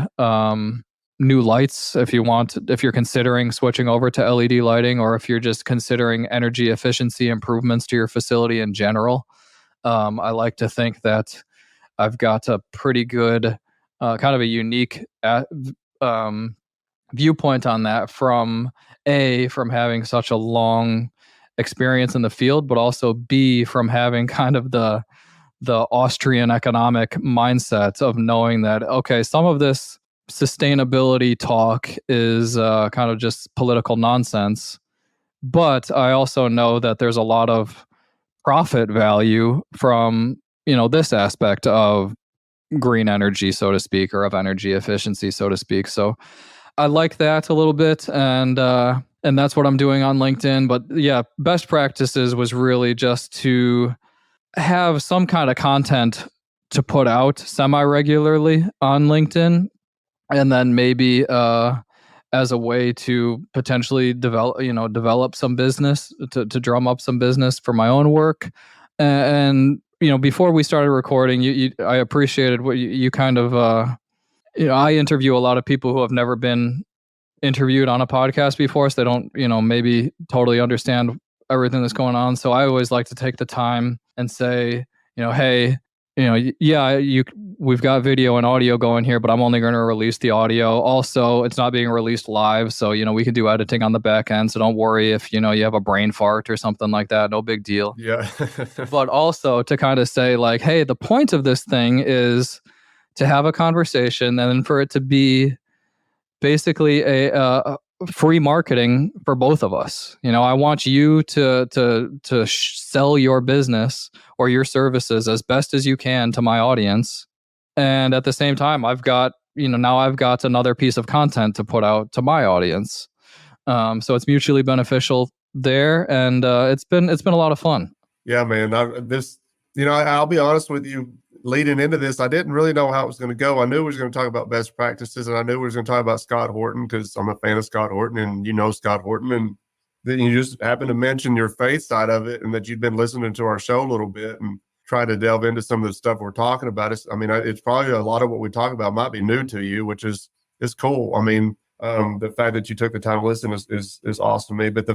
new lights, if you're considering switching over to LED lighting, or if you're just considering energy efficiency improvements to your facility in general. I like to think that I've got a pretty good kind of a unique viewpoint on that from having such a long experience in the field, but also B, from having kind of the Austrian economic mindset of knowing that, okay, some of this sustainability talk is kind of just political nonsense, but I also know that there's a lot of profit value from this aspect of green energy, so to speak, or of energy efficiency, so to speak. So I like that a little bit, and that's what I'm doing on LinkedIn. But yeah, best practices was really just to have some kind of content to put out semi-regularly on LinkedIn, and then maybe as a way to potentially develop some business, to drum up some business for my own work. And before we started recording, I appreciated what you kind of I interview a lot of people who have never been interviewed on a podcast before, so they don't maybe totally understand everything that's going on. So I always like to take the time and say, hey, we've got video and audio going here, but I'm only going to release the audio. Also, it's not being released live, so we can do editing on the back end. So don't worry if you have a brain fart or something like that. No big deal.
Yeah.
But also to kind of say like, hey, the point of this thing is to have a conversation, and for it to be basically a free marketing for both of us. I want you to sell your business or your services as best as you can to my audience, and at the same time, I've got another piece of content to put out to my audience. So it's mutually beneficial there, and it's been a lot of fun.
Yeah, man. I'll be honest with you. Leading into this, I didn't really know how it was going to go. I knew we was going to talk about best practices, and I knew we was going to talk about Scott Horton because I'm a fan of Scott Horton, and Scott Horton, and then you just happened to mention your faith side of it, and that you'd been listening to our show a little bit and try to delve into some of the stuff we're talking about. It's probably a lot of what we talk about might be new to you, which is cool. The fact that you took the time to listen is awesome to me. But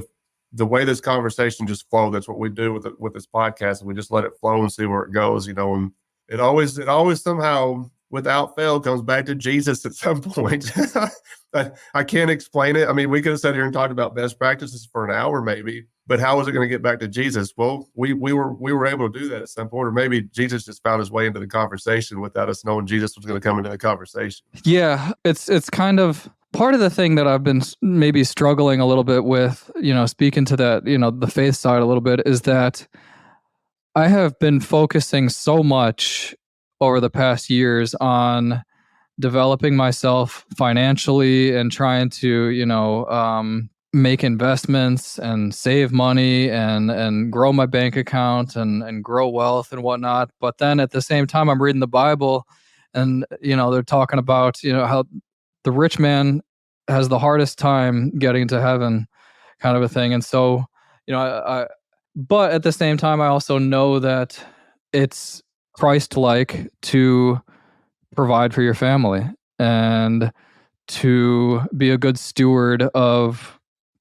the way this conversation just flowed, that's what we do with this podcast, and we just let it flow and see where it goes, and it always somehow, without fail, comes back to Jesus at some point. I can't explain it. We could have sat here and talked about best practices for an hour maybe, but how was it going to get back to Jesus? Well, we were able to do that at some point, or maybe Jesus just found his way into the conversation without us knowing Jesus was going to come into the conversation.
Yeah, it's kind of part of the thing that I've been maybe struggling a little bit with, speaking to that, the faith side a little bit, is that I have been focusing so much over the past years on developing myself financially and trying to, make investments and save money and grow my bank account and grow wealth and whatnot. But then at the same time, I'm reading the Bible, and they're talking about how the rich man has the hardest time getting to heaven, kind of a thing. And so, but at the same time, I also know that it's Christ-like to provide for your family and to be a good steward of,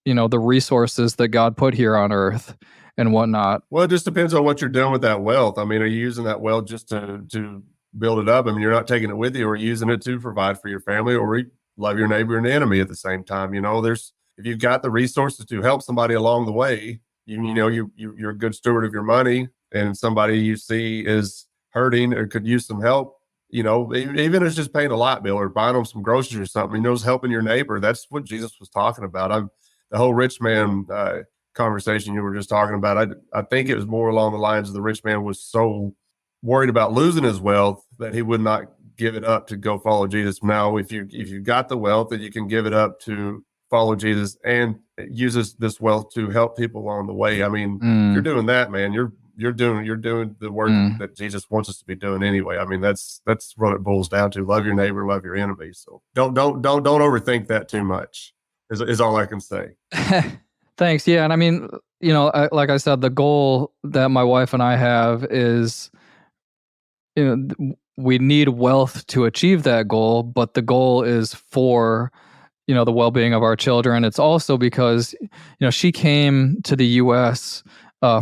the resources that God put here on earth and whatnot.
Well, it just depends on what you're doing with that wealth. I mean, are you using that wealth just to build it up? I mean, you're not taking it with you, or using it to provide for your family, or love your neighbor and enemy at the same time. If you've got the resources to help somebody along the way, you're a good steward of your money, and somebody you see is hurting or could use some help, even if it's just paying a light bill or buying them some groceries or something, it's helping your neighbor. That's what Jesus was talking about. The whole rich man conversation you were just talking about, I think it was more along the lines of the rich man was so worried about losing his wealth that he would not give it up to go follow Jesus. Now, if you got the wealth, that you can give it up to follow Jesus and uses this wealth to help people along the way. I mean, if you're doing that, man, you're doing the work that Jesus wants us to be doing anyway. I mean, that's what it boils down to. Love your neighbor, love your enemy. So don't overthink that too much is all I can say.
Thanks. Yeah. And I mean, like I said, the goal that my wife and I have is, we need wealth to achieve that goal, but the goal is for, the well-being of our children. It's also because, she came to the U.S.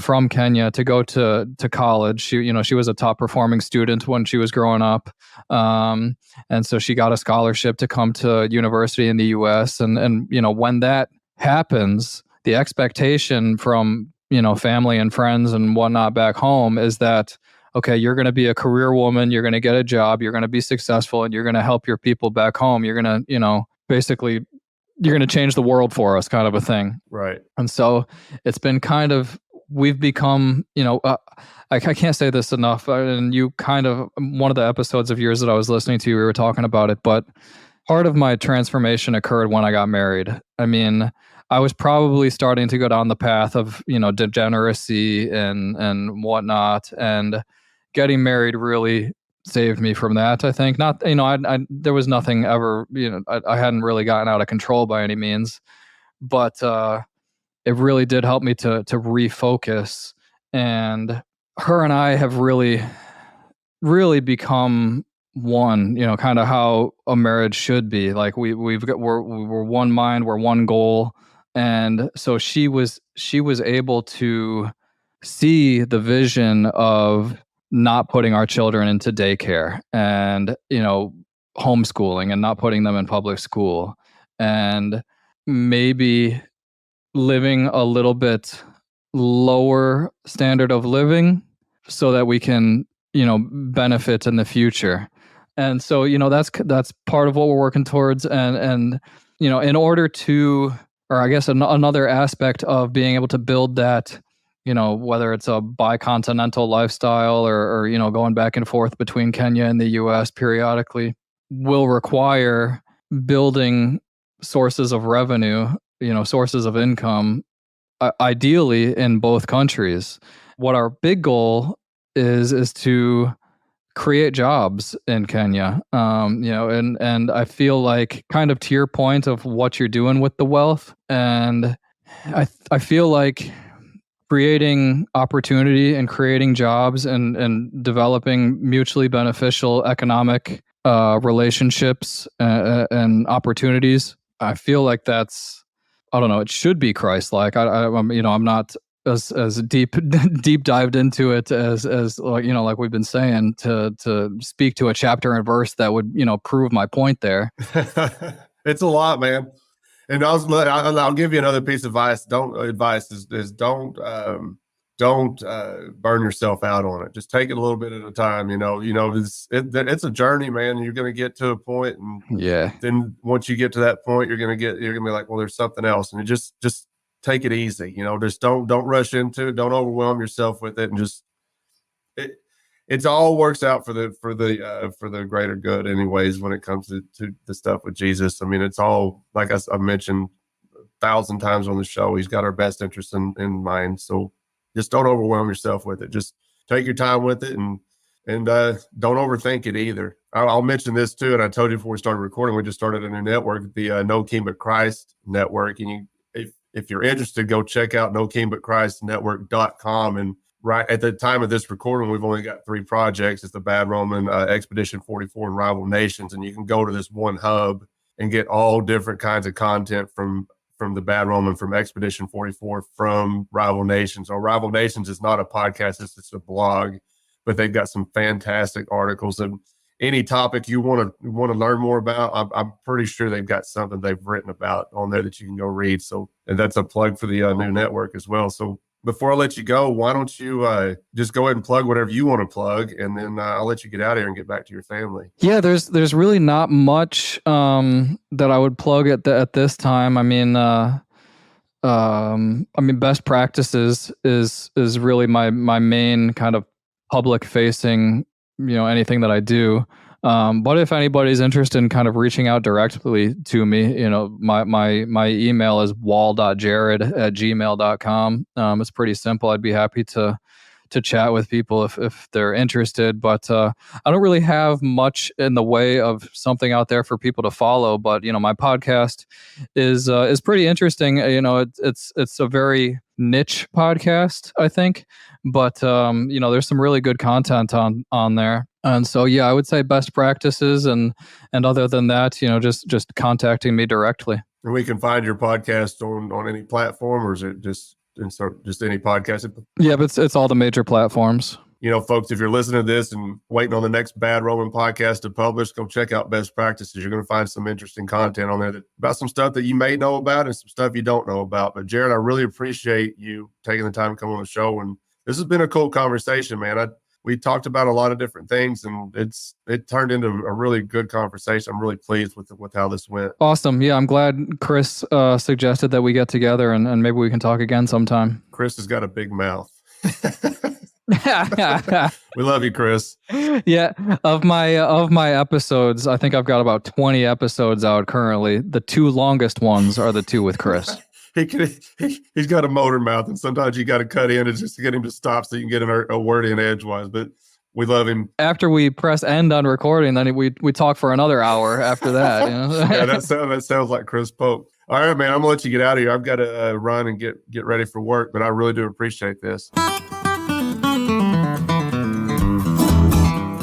From Kenya to go to college. She was a top performing student when she was growing up. And so she got a scholarship to come to university in the US. And when that happens, the expectation from, family and friends and whatnot back home is that, okay, you're going to be a career woman, you're going to get a job, you're going to be successful, and you're going to help your people back home. You're going to, basically, you're going to change the world for us, kind of a thing.
Right.
And so it's been kind of, we've become, I can't say this enough. And you kind of, one of the episodes of yours that I was listening to, we were talking about it, but part of my transformation occurred when I got married. I mean, I was probably starting to go down the path of, degeneracy and whatnot. And getting married really saved me from that, I think. Not, there was nothing ever, I hadn't really gotten out of control by any means, but, it really did help me to refocus, and her and I have really, really become one. Kind of how a marriage should be. Like we're one mind, we're one goal, and so she was able to see the vision of not putting our children into daycare and homeschooling and not putting them in public school, and maybe living a little bit lower standard of living so that we can, benefit in the future. And so, that's part of what we're working towards. And in order to, or I guess another aspect of being able to build that, whether it's a bicontinental lifestyle or going back and forth between Kenya and the US periodically, will require building sources of revenue, sources of income, ideally in both countries. What our big goal is to create jobs in Kenya. And I feel like, kind of to your point of what you're doing with the wealth, and I feel like creating opportunity and creating jobs and developing mutually beneficial economic relationships and opportunities. I feel like that's, I don't know, it should be Christ-like. I'm not as deep dived into it as like we've been saying to speak to a chapter and verse that would prove my point there.
It's a lot, man. And I'll give you another piece of advice. Don't don't burn yourself out on it. Just take it a little bit at a time. It's a journey, man. You're going to get to a point, and then once you get to that point, you're going to be like, well, there's something else, and just take it easy. Just don't rush into it. Don't overwhelm yourself with it, and just it all works out for the greater good, anyways. When it comes to the stuff with Jesus, I mean, it's all like I mentioned 1,000 times on the show. He's got our best interest in mind. So just don't overwhelm yourself with it. Just take your time with it, and don't overthink it either. I'll mention this too, and I told you before we started recording, we just started a new network, the No King But Christ network. And if you're interested, go check out NoKingButChristNetwork.com. And right at the time of this recording, we've only got 3 projects. It's the Bad Roman, Expedition 44, and Rival Nations. And you can go to this one hub and get all different kinds of content from the Bad Roman, from Expedition 44, from Rival Nations. So Rival Nations is not a podcast, it's just a blog, but they've got some fantastic articles. And any topic you want to learn more about, I'm pretty sure they've got something they've written about on there that you can go read. So, and that's a plug for the new network as well. So before I let you go, why don't you just go ahead and plug whatever you want to plug, and then I'll let you get out of here and get back to your family. Yeah,
there's really not much that I would plug at this time. I mean, best practices is really my main kind of public facing, anything that I do. But if anybody's interested in kind of reaching out directly to me, my email is wall.jared@gmail.com. It's pretty simple. I'd be happy to chat with people if they're interested, but I don't really have much in the way of something out there for people to follow. But my podcast is pretty interesting. It's a very niche podcast, I think, but there's some really good content on there. And so, I would say best practices, and other than that, just contacting me directly.
And we can find your podcast on any platform, or is it just any podcast?
Yeah, but it's all the major platforms.
Folks, if you're listening to this and waiting on the next Bad Roman podcast to publish, go check out Best Practices. You're going to find some interesting content on there about some stuff that you may know about and some stuff you don't know about. But Jared, I really appreciate you taking the time to come on the show. And this has been a cool conversation, man. We talked about a lot of different things, and it turned into a really good conversation. I'm really pleased with how this went.
Awesome. Yeah, I'm glad Chris suggested that we get together and maybe we can talk again sometime.
Chris has got a big mouth. We love you, Chris.
Yeah, of my episodes, I think I've got about 20 episodes out currently. The 2 longest ones are the 2 with Chris.
He's got a motor mouth, and sometimes you got to cut in just to get him to stop so you can get a word in edgewise. But we love him.
After we press end on recording, then we talk for another hour after that.
Yeah, that sounds like Chris Pope. All right, man, I'm gonna let you get out of here. I've got to run and get ready for work, but I really do appreciate this.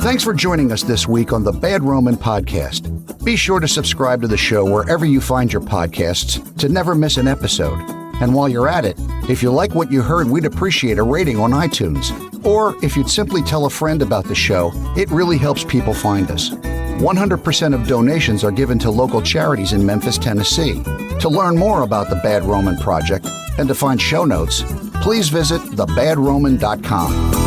Thanks for joining us this week on the Bad Roman Podcast. Be sure to subscribe to the show wherever you find your podcasts to never miss an episode. And while you're at it, if you like what you heard, we'd appreciate a rating on iTunes. Or if you'd simply tell a friend about the show, it really helps people find us. 100% of donations are given to local charities in Memphis, Tennessee. To learn more about the Bad Roman Project and to find show notes, please visit thebadroman.com.